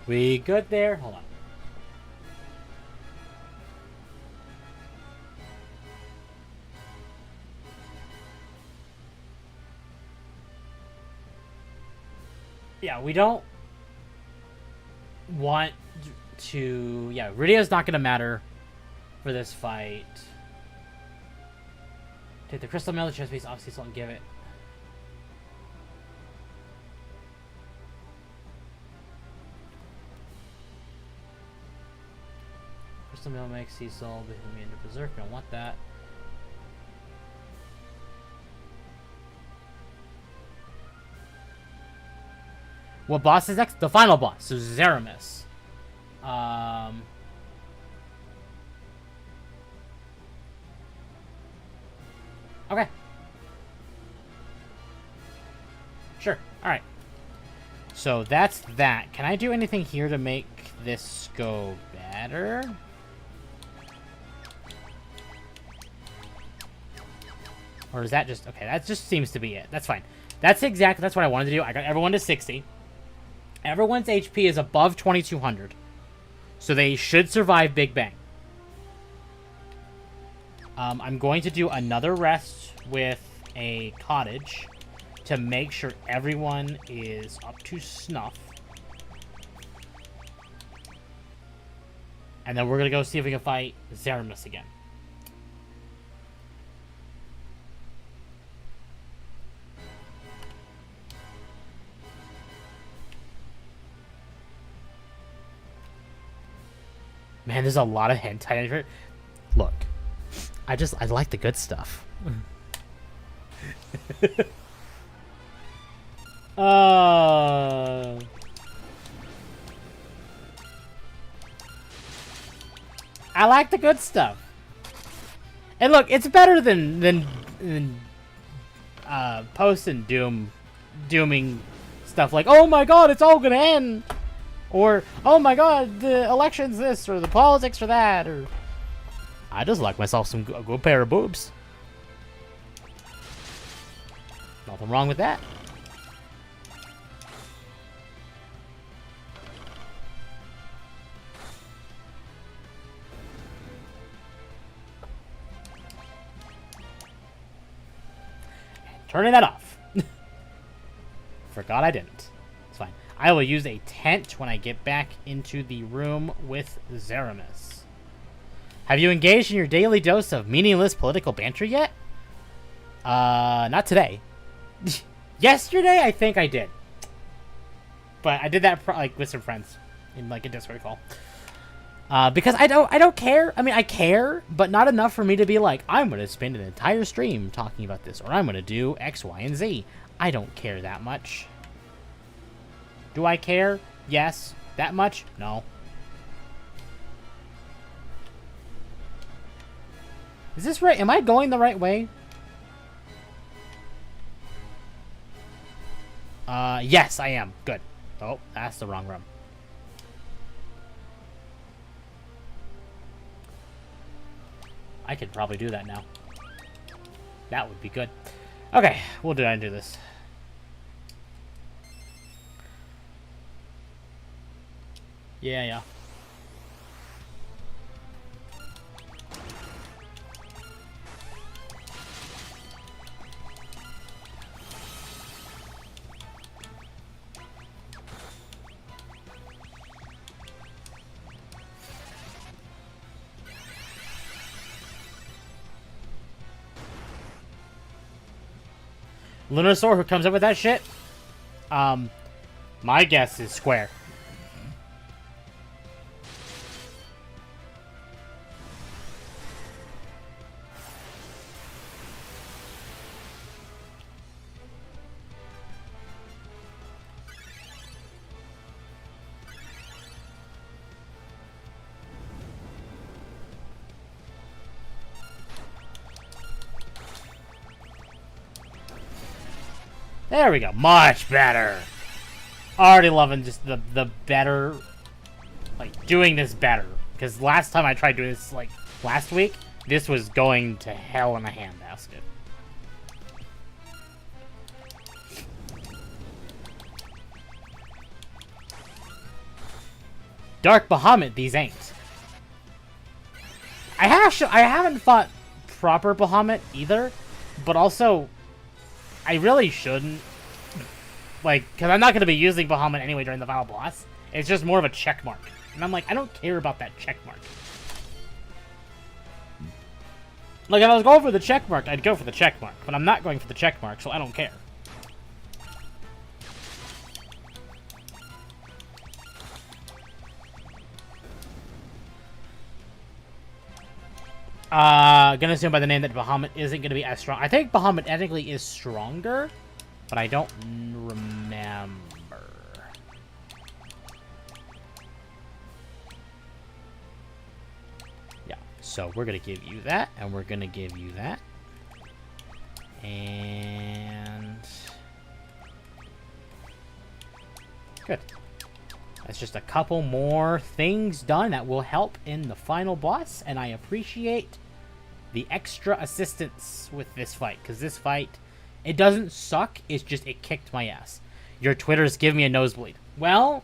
Speaker 1: We good there? Hold on. Yeah, we don't want to... yeah, Rydia's not going to matter for this fight. Take the crystal mail, the chest piece off Cecil and give it. Crystal mail makes Cecil become into Berserk. I don't want that. What boss is next? The final boss, so Zeramis. Okay. Sure. Alright. So that's that. Can I do anything here to make this go better? Or is that just... okay, that just seems to be it. That's fine. That's what I wanted to do. I got everyone to 60. Everyone's HP is above 2200. So they should survive Big Bang. I'm going to do another rest with a cottage to make sure everyone is up to snuff. And then we're going to go see if we can fight Zeramus again. Man, there's a lot of hentai in here. Look, I like the good stuff. I like the good stuff. And look, it's better than posting dooming stuff like, oh my god, it's all gonna end. Or, oh my god, the election's this, or the politics are that, or... I just like myself a good pair of boobs. Nothing wrong with that. Turning that off. Forgot I didn't. It's fine. I will use a tent when I get back into the room with Zeramus. Have you engaged in your daily dose of meaningless political banter yet? Not today. Yesterday, I think I did. But I did that like with some friends in like a Discord call. Because I don't care. I mean, I care, but not enough for me to be like, I'm going to spend an entire stream talking about this, or I'm going to do X, Y, and Z. I don't care that much. Do I care? Yes. That much? No. Is this right? Am I going the right way? Yes, I am. Good. Oh, that's the wrong room. I could probably do that now. That would be good. Okay, we'll do this. Yeah. Lunar who comes up with that shit? My guess is Square. There we go. Much better. Already loving just the better, like, doing this better. Because last time I tried doing this, like, last week, this was going to hell in a handbasket. Dark Bahamut, these ain't. I haven't fought proper Bahamut either, but also... I really shouldn't. Like, because I'm not going to be using Bahamut anyway during the final boss. It's just more of a check mark. And I'm like, I don't care about that check mark. Like, if I was going for the check mark, I'd go for the check mark. But I'm not going for the check mark, so I don't care. Gonna assume by the name that Bahamut isn't gonna be as strong. I think Bahamut technically is stronger, but I don't remember. Yeah, so we're gonna give you that, and we're gonna give you that. And... good. That's just a couple more things done that will help in the final boss, and I appreciate the extra assistance with this fight, because this fight, it doesn't suck, it's just it kicked my ass. Your Twitters give me a nosebleed. Well,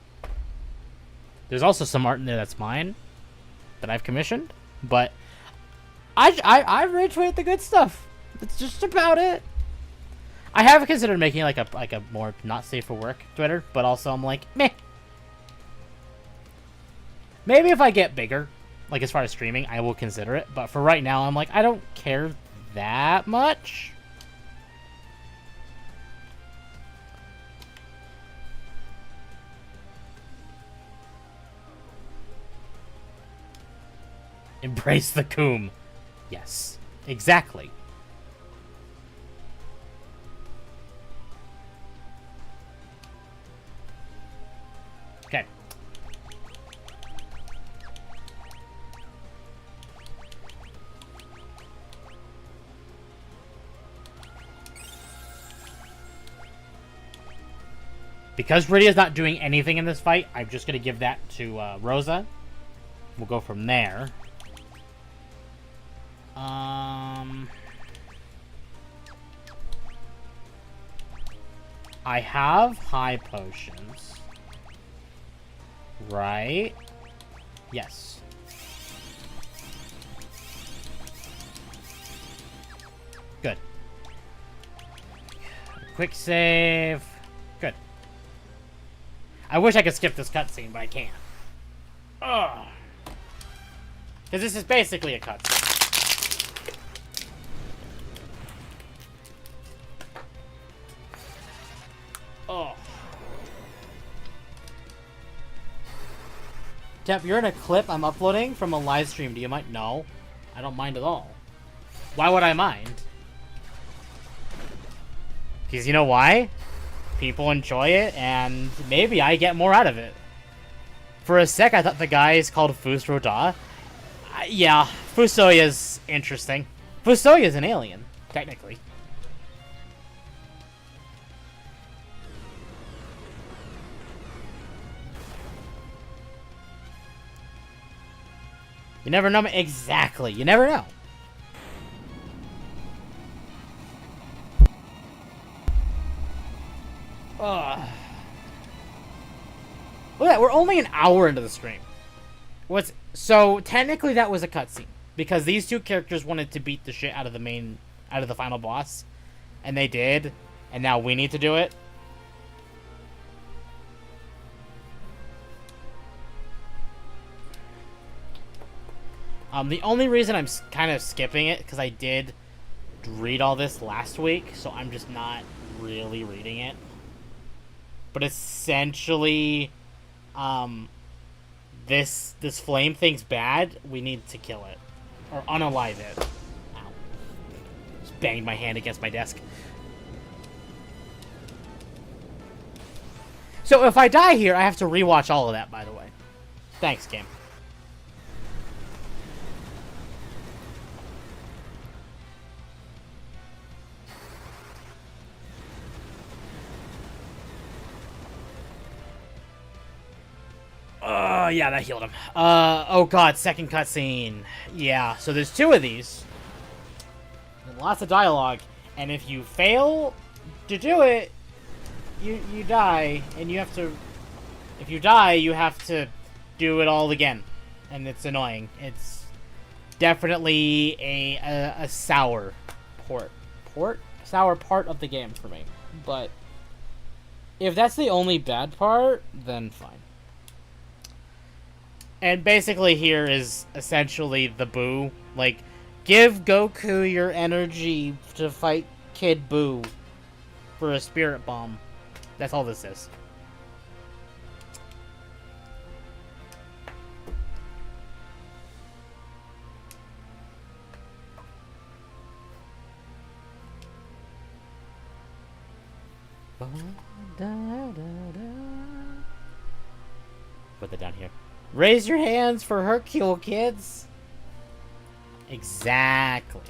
Speaker 1: there's also some art in there that's mine, that I've commissioned, but I rage quit the good stuff. That's just about it. I have considered making like a more not safe for work Twitter, but also I'm like, meh. Maybe if I get bigger, like as far as streaming, I will consider it. But for right now, I'm like, I don't care that much. Embrace the coom. Yes, exactly. Okay. Because Rydia's not doing anything in this fight, I'm just going to give that to Rosa. We'll go from there. I have high potions. Right? Yes. Good. Quick save. Good. I wish I could skip this cutscene, but I can't. Ugh. Because this is basically a cutscene. Oh. Temp, you're in a clip I'm uploading from a live stream. Do you mind? No. I don't mind at all. Why would I mind? Because you know why? People enjoy it, and maybe I get more out of it. For a sec, I thought the guy is called Fusroda. Yeah, Fusoya's interesting. Fusoya's an alien, technically. You never know. Exactly. You never know. Ugh. Look at that. We're only an hour into the stream. So technically that was a cutscene because these two characters wanted to beat the shit out of the final boss, and they did, and now we need to do it. The only reason I'm kind of skipping it because I did read all this last week, so I'm just not really reading it. But essentially, this flame thing's bad. We need to kill it or unalive it. Ow! Just banged my hand against my desk. So if I die here, I have to rewatch all of that. By the way, thanks, game. Yeah, that healed him. Oh god, second cutscene. Yeah, so there's two of these. And lots of dialogue. And if you fail to do it, you die. And you have to... If you die, you have to do it all again. And it's annoying. It's definitely a sour sour part of the game for me. But if that's the only bad part, then fine. And basically here is essentially the Boo. Like, give Goku your energy to fight Kid Boo for a spirit bomb. That's all this is. Put that down here. Raise your hands for Hercule, kids. Exactly.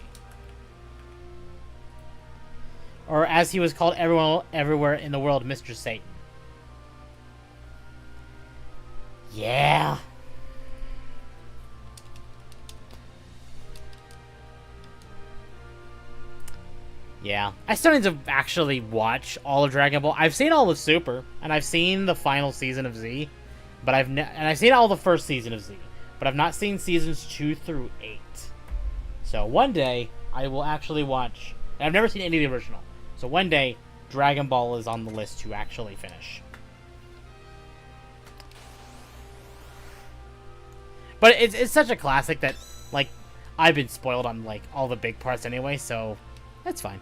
Speaker 1: Or as he was called everywhere in the world, Mr. Satan. Yeah. Yeah. I still need to actually watch all of Dragon Ball. I've seen all of Super, and I've seen the final season of Z. But I've seen all the first season of Z, but I've not seen seasons 2 through 8. So one day, I will actually watch... I've never seen any of the original. So one day, Dragon Ball is on the list to actually finish. But it's such a classic that, like, I've been spoiled on, like, all the big parts anyway, so that's fine.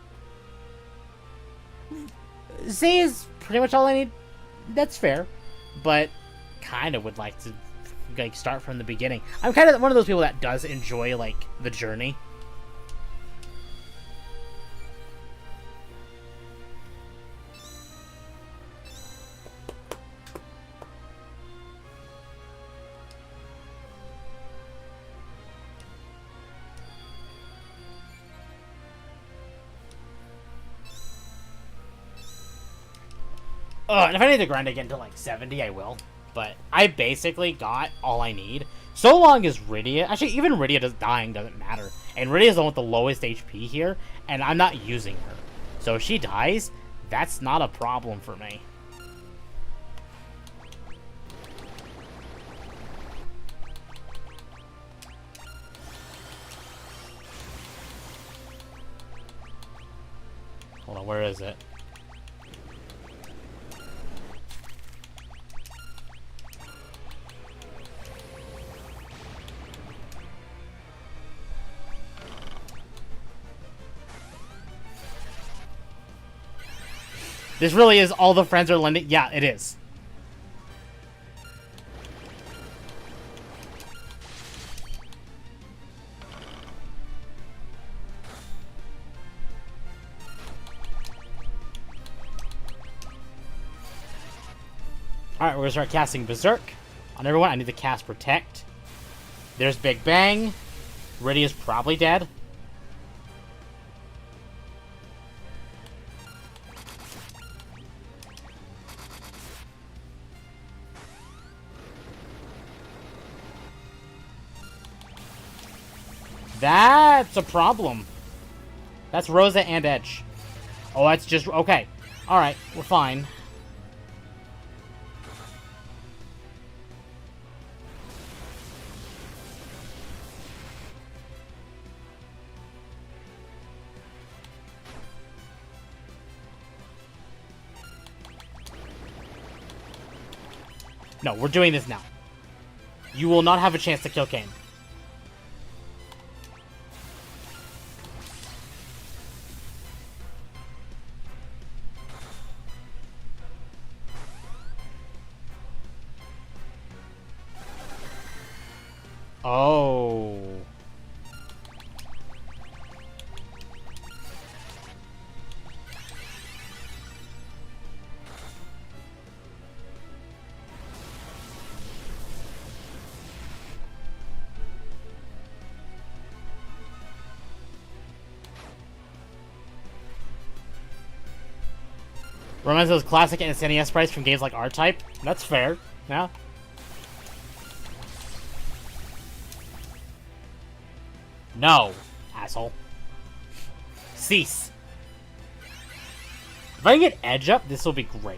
Speaker 1: Z is pretty much all I need. That's fair. But kind of would like to, like, start from the beginning. I'm kind of one of those people that does enjoy, like, the journey. And if I need to grind again to like 70, I will. But I basically got all I need. So long as Rydia... Actually, even Rydia dying doesn't matter. And Rydia's the one with the lowest HP here, and I'm not using her. So if she dies, that's not a problem for me. Hold on, where is it? This really is all the friends are lending. Yeah, it is. Alright, we're gonna start casting Berserk on everyone. I need to cast Protect. There's Big Bang. Rydia's probably dead. That's a problem. That's Rosa and Edge. Oh, that's just... Okay. Alright, we're fine. No, we're doing this now. You will not have a chance to kill Kane. Oh. Reminds me of those classic NES sprites from games like R-Type. That's fair. Yeah. No, asshole. Cease. If I can get Edge up, this will be great.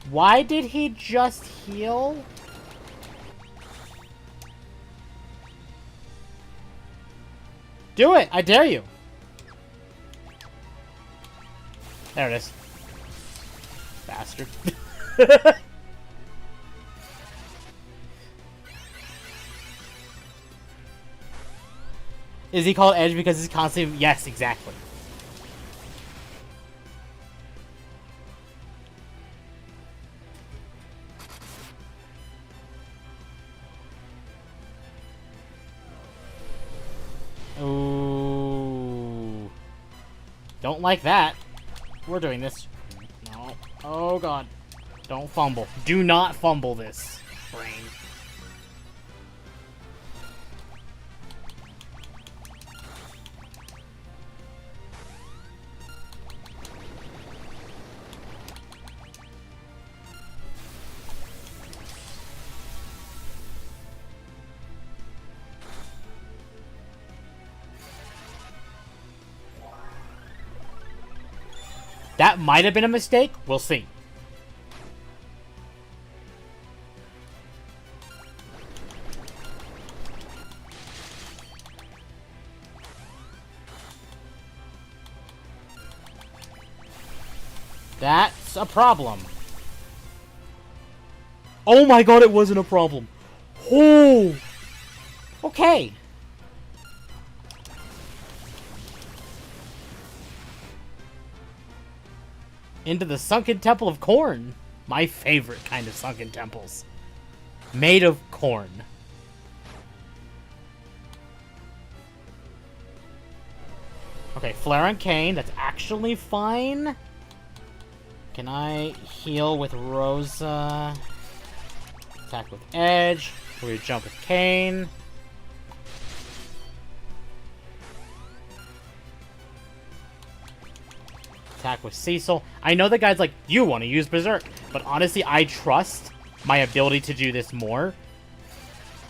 Speaker 1: Why did he just heal? Do it! I dare you! There it is. Bastard. Is he called Edge because he's constantly... Yes, exactly. Ooh. Don't like that. We're doing this. No. Oh, God. Don't fumble. Do not fumble this, brain. That might have been a mistake. We'll see. That's a problem. Oh my god, it wasn't a problem. Oh! Okay. Into the Sunken Temple of Corn. My favorite kind of sunken temples. Made of corn. Okay, Flare on Kane. That's actually fine. Can I heal with Rosa? Attack with Edge. We jump with Kane. Attack with Cecil. I know the guy's like, you want to use Berserk. But honestly, I trust my ability to do this more.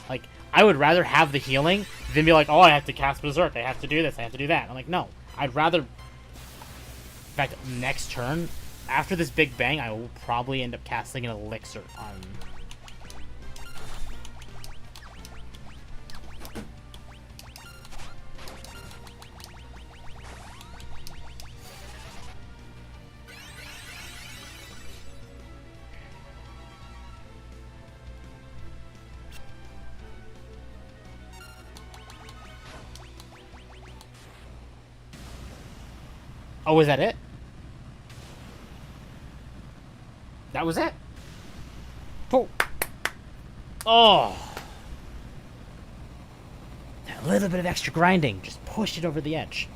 Speaker 1: Like, I would rather have the healing than be like, oh, I have to cast Berserk. I have to do this. I have to do that. I'm like, no. I'd rather... In fact, next turn, after this big bang, I will probably end up casting an Elixir on... Oh, was that it? That was it? Oh. Oh. A little bit of extra grinding. Just pushed it over the edge.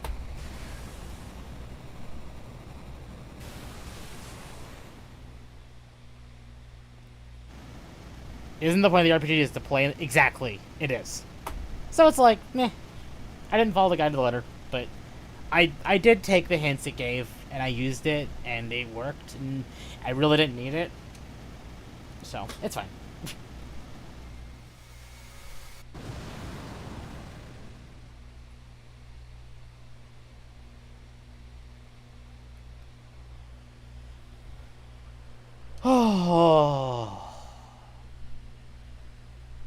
Speaker 1: Isn't the point of the RPG is to play it? Exactly. It is. So it's like, meh. I didn't follow the guide to the letter, but... I did take the hints it gave, and I used it, and it worked, and I really didn't need it. So, it's fine. Oh.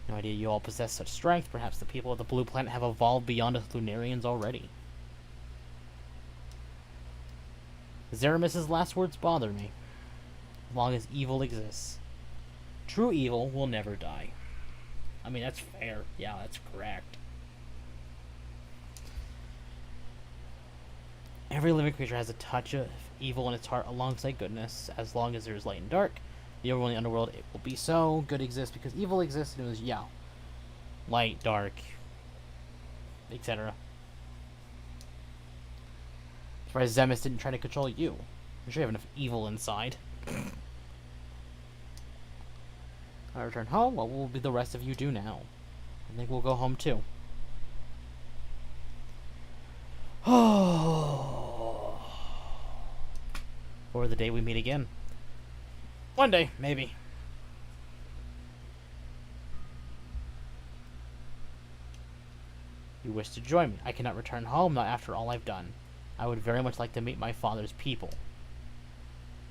Speaker 1: No idea you all possess such strength. Perhaps the people of the Blue Planet have evolved beyond us Lunarians already. Zeramis's last words bother me. As long as evil exists. True evil will never die. I mean, that's fair. Yeah, that's correct. Every living creature has a touch of evil in its heart alongside goodness. As long as there is light and dark, the overwhelming underworld, it will be so. Good exists because evil exists, and it was, yeah. Light, dark, etc. Surprised Zemus didn't try to control you. I'm sure you have enough evil inside. I return home. What will be the rest of you do now? I think we'll go home too. Oh. Or the day we meet again. One day, maybe. You wish to join me. I cannot return home, not after all I've done. I would very much like to meet my father's people.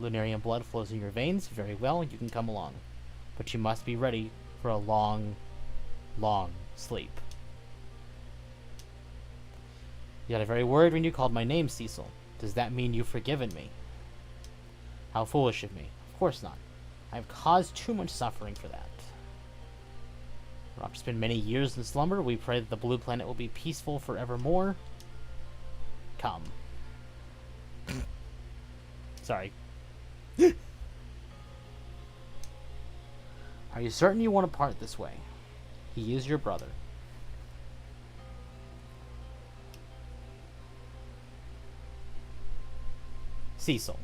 Speaker 1: Lunarian blood flows in your veins. Very well, you can come along. But you must be ready for a long, long sleep. You got a very worried when you called my name, Cecil. Does that mean you've forgiven me? How foolish of me. Of course not. I've caused too much suffering for that. After spend many years in slumber, we pray that the Blue Planet will be peaceful forevermore. Come. Sorry. Are you certain you want to part this way? He is your brother. Cecil.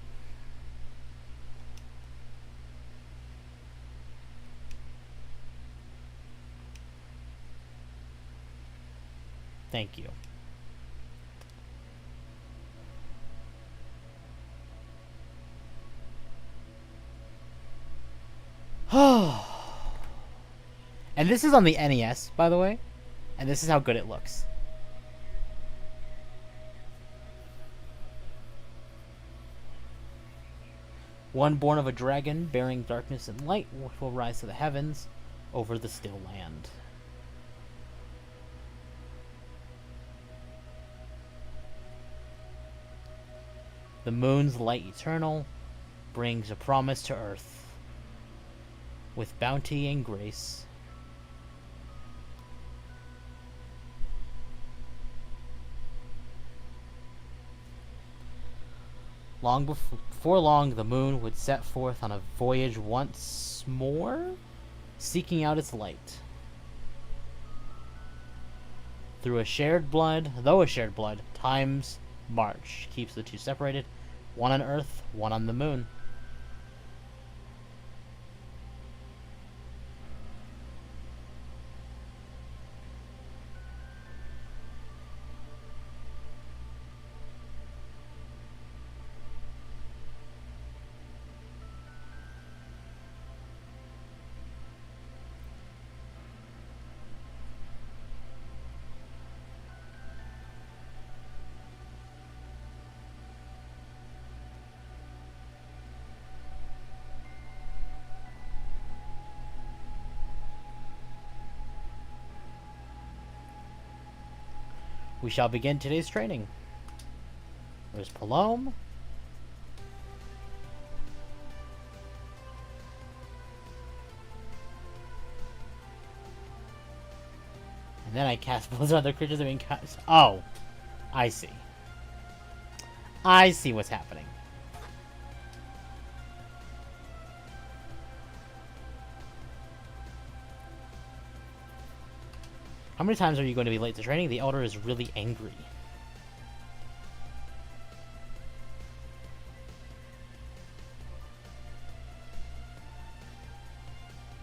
Speaker 1: Thank you. And this is on the NES, by the way. And this is how good it looks. One born of a dragon, bearing darkness and light, which will rise to the heavens over the still land. The moon's light eternal brings a promise to earth with bounty and grace. Before long, the moon would set forth on a voyage once more, seeking out its light. Though a shared blood, time's march keeps the two separated, one on Earth, one on the moon. We shall begin today's training. Where's Palome? And then I cast blows on other creatures that have been cast. Oh, I see. I see what's happening. How many times are you going to be late to training? The Elder is really angry.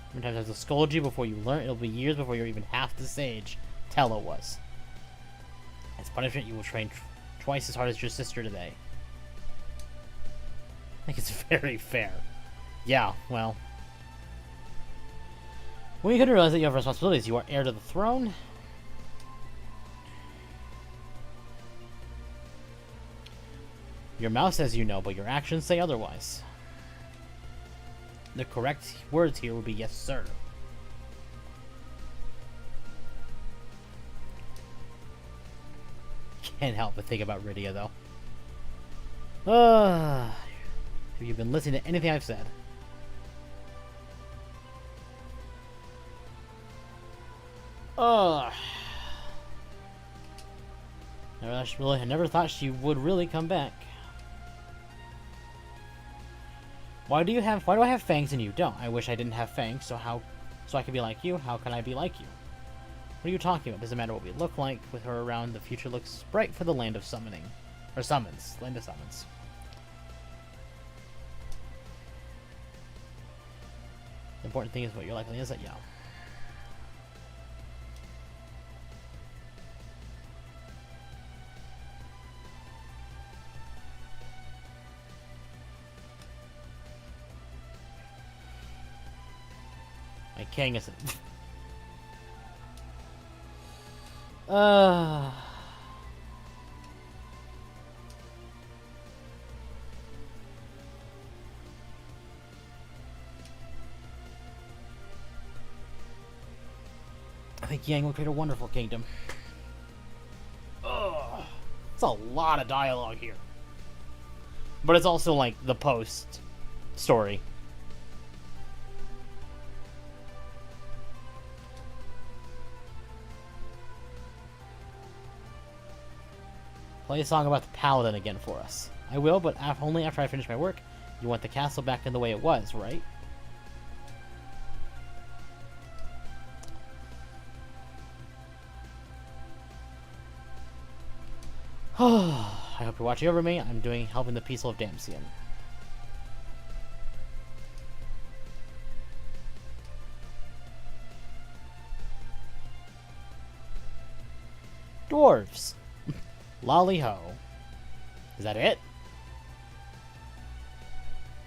Speaker 1: How many times I have to scold you before you learn? It'll be years before you're even half the sage. Tello was. As punishment, you will train twice as hard as your sister today. I think it's very fair. Yeah, well. When you couldn't realize that you have responsibilities, you are heir to the throne. Your mouth says you know, but your actions say otherwise. The correct words here would be yes, sir. Can't help but think about Rydia, though. Have you been listening to anything I've said? I never thought she would really come back. Why do I have fangs and you don't? I wish I didn't have fangs, so I could be like you. How can I be like you? What are you talking about? Doesn't matter what we look like. With her around, the future looks bright for the land of summoning. Or summons. Land of summons. The important thing is what your likelihood is that, yeah. My king isn't. I think Yang will create a wonderful kingdom. It's a lot of dialogue here. But it's also like the post story. Play a song about the paladin again for us. I will, but only after I finish my work. You want the castle back in the way it was, right? I hope you're watching over me. I'm helping the Peaceful of Damsian. Dwarves. Lolly ho. Is that it?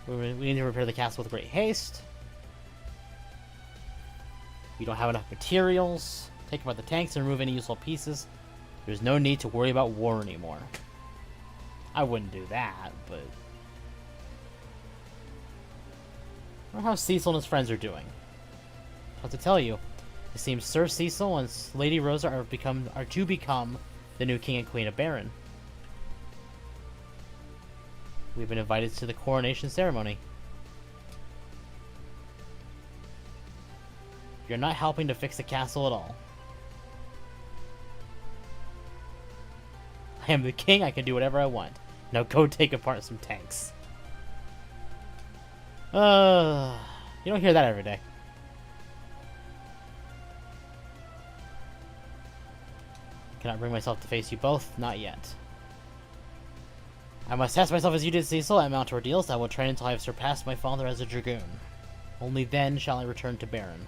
Speaker 1: We need to repair the castle with great haste. We don't have enough materials. Take apart the tanks and remove any useful pieces. There's no need to worry about war anymore. I wouldn't do that, but... I wonder how Cecil and his friends are doing. I have to tell you, it seems Sir Cecil and Lady Rosa are to become the new king and queen of Baron. We've been invited to the coronation ceremony. You're not helping to fix the castle at all. I am the king, I can do whatever I want. Now go take apart some tanks. You don't hear that every day. Cannot bring myself to face you both, not yet. I must test myself as you did, Cecil, at Mount Ordeals. I will train until I have surpassed my father as a dragoon. Only then shall I return to Baron.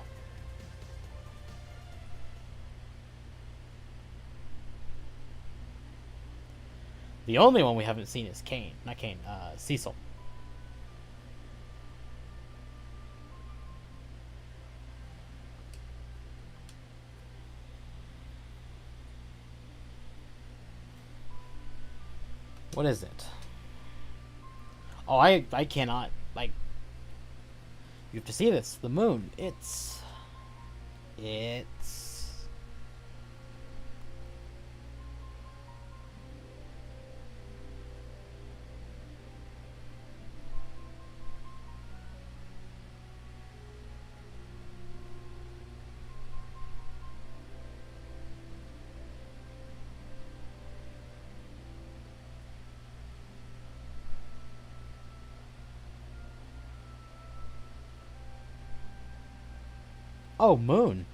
Speaker 1: The only one we haven't seen is Cecil. What is it? Oh, I cannot, like... You have to see this. The moon. It's... Oh, moon.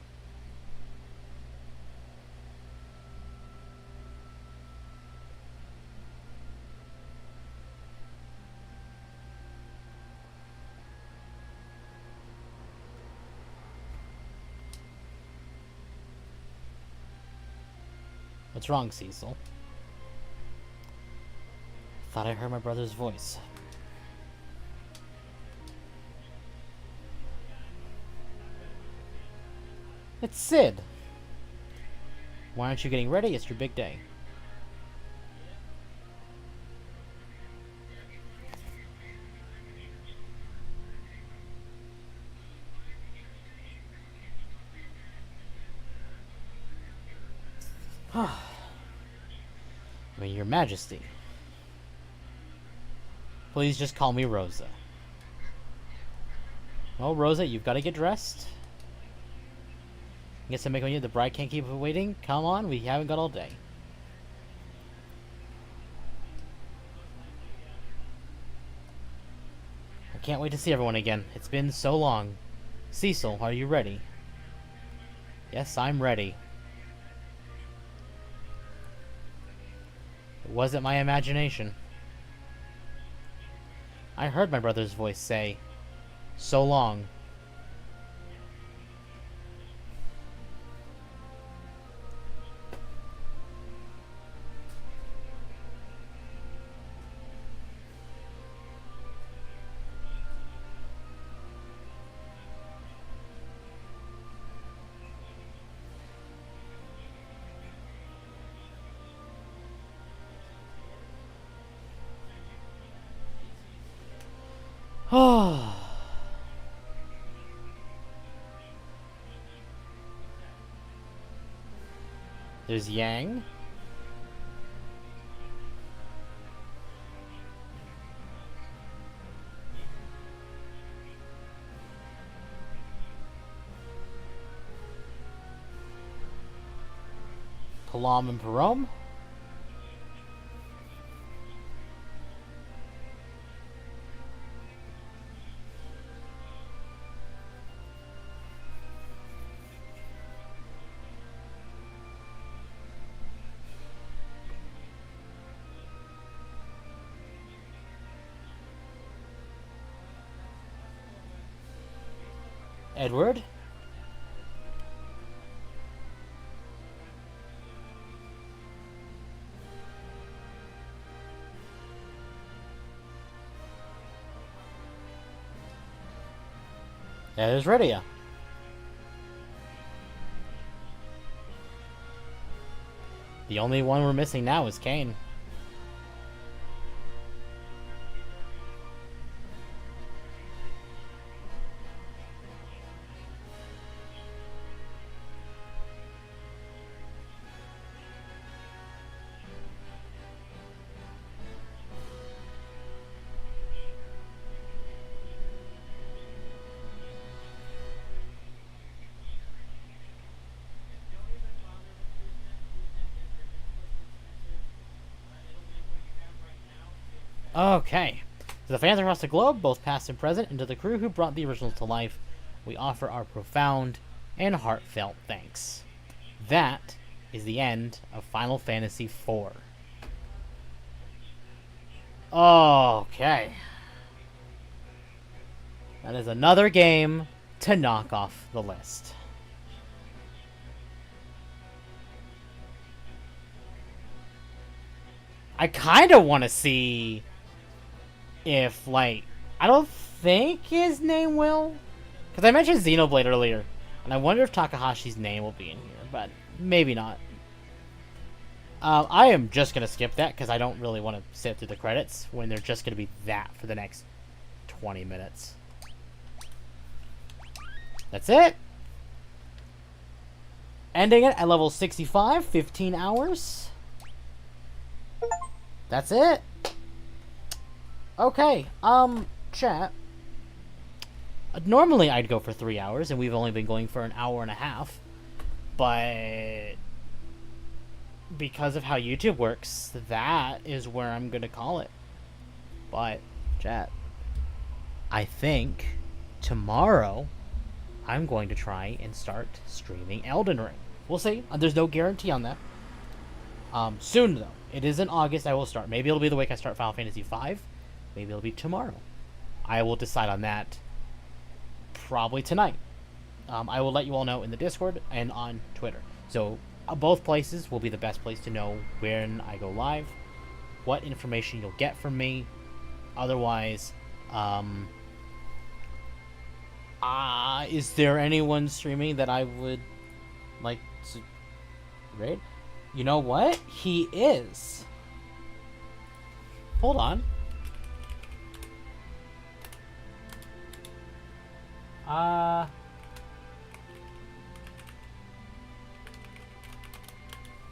Speaker 1: What's wrong, Cecil? Thought I heard my brother's voice. It's Sid. Why aren't you getting ready? It's your big day. I mean, Your Majesty. Please just call me Rosa. Well, Rosa, you've got to get dressed. Get some makeup on you. The bride can't keep waiting. Come on, we haven't got all day. I can't wait to see everyone again. It's been so long. Cecil, are you ready? Yes, I'm ready. It wasn't my imagination. I heard my brother's voice say, "So long." Oh. There's Yang. Palam and Parom. Edward. There's Rydia. The only one we're missing now is Kane. Okay. To the fans across the globe, both past and present, and to the crew who brought the originals to life, we offer our profound and heartfelt thanks. That is the end of Final Fantasy IV. Okay. That is another game to knock off the list. I kind of want to see if, like, I don't think his name will. Because I mentioned Xenoblade earlier, and I wonder if Takahashi's name will be in here, but maybe not. I am just going to skip that because I don't really want to sit through the credits when they're just going to be that for the next 20 minutes. That's it. Ending it at level 65, 15 hours. That's it. Okay, chat. Normally I'd go for 3 hours, and we've only been going for an hour and a half. But because of how YouTube works, that is where I'm going to call it. But, chat, I think tomorrow I'm going to try and start streaming Elden Ring. We'll see. There's no guarantee on that. Soon, though. It is in August I will start. Maybe it'll be the week I start Final Fantasy V. Maybe it'll be tomorrow. I will decide on that probably tonight. I will let you all know in the Discord and on Twitter. So both places will be the best place to know when I go live, what information you'll get from me. Otherwise, is there anyone streaming that I would like to raid? You know what? He is. Hold on.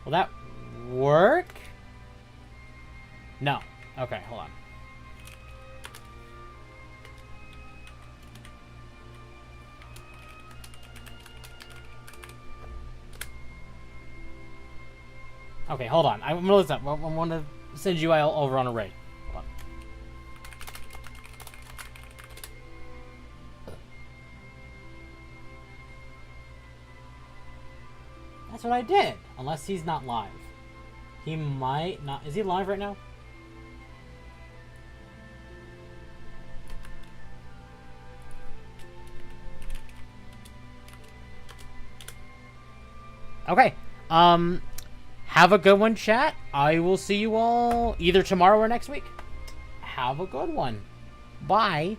Speaker 1: Will that work? No. Okay, hold on. Okay, hold on. I'm gonna listen. I want to send you over on a raid. Hold on. That's what I did. Unless he's not live. He might not. Is he live right now? Okay. Have a good one, chat. I will see you all either tomorrow or next week. Have a good one. Bye.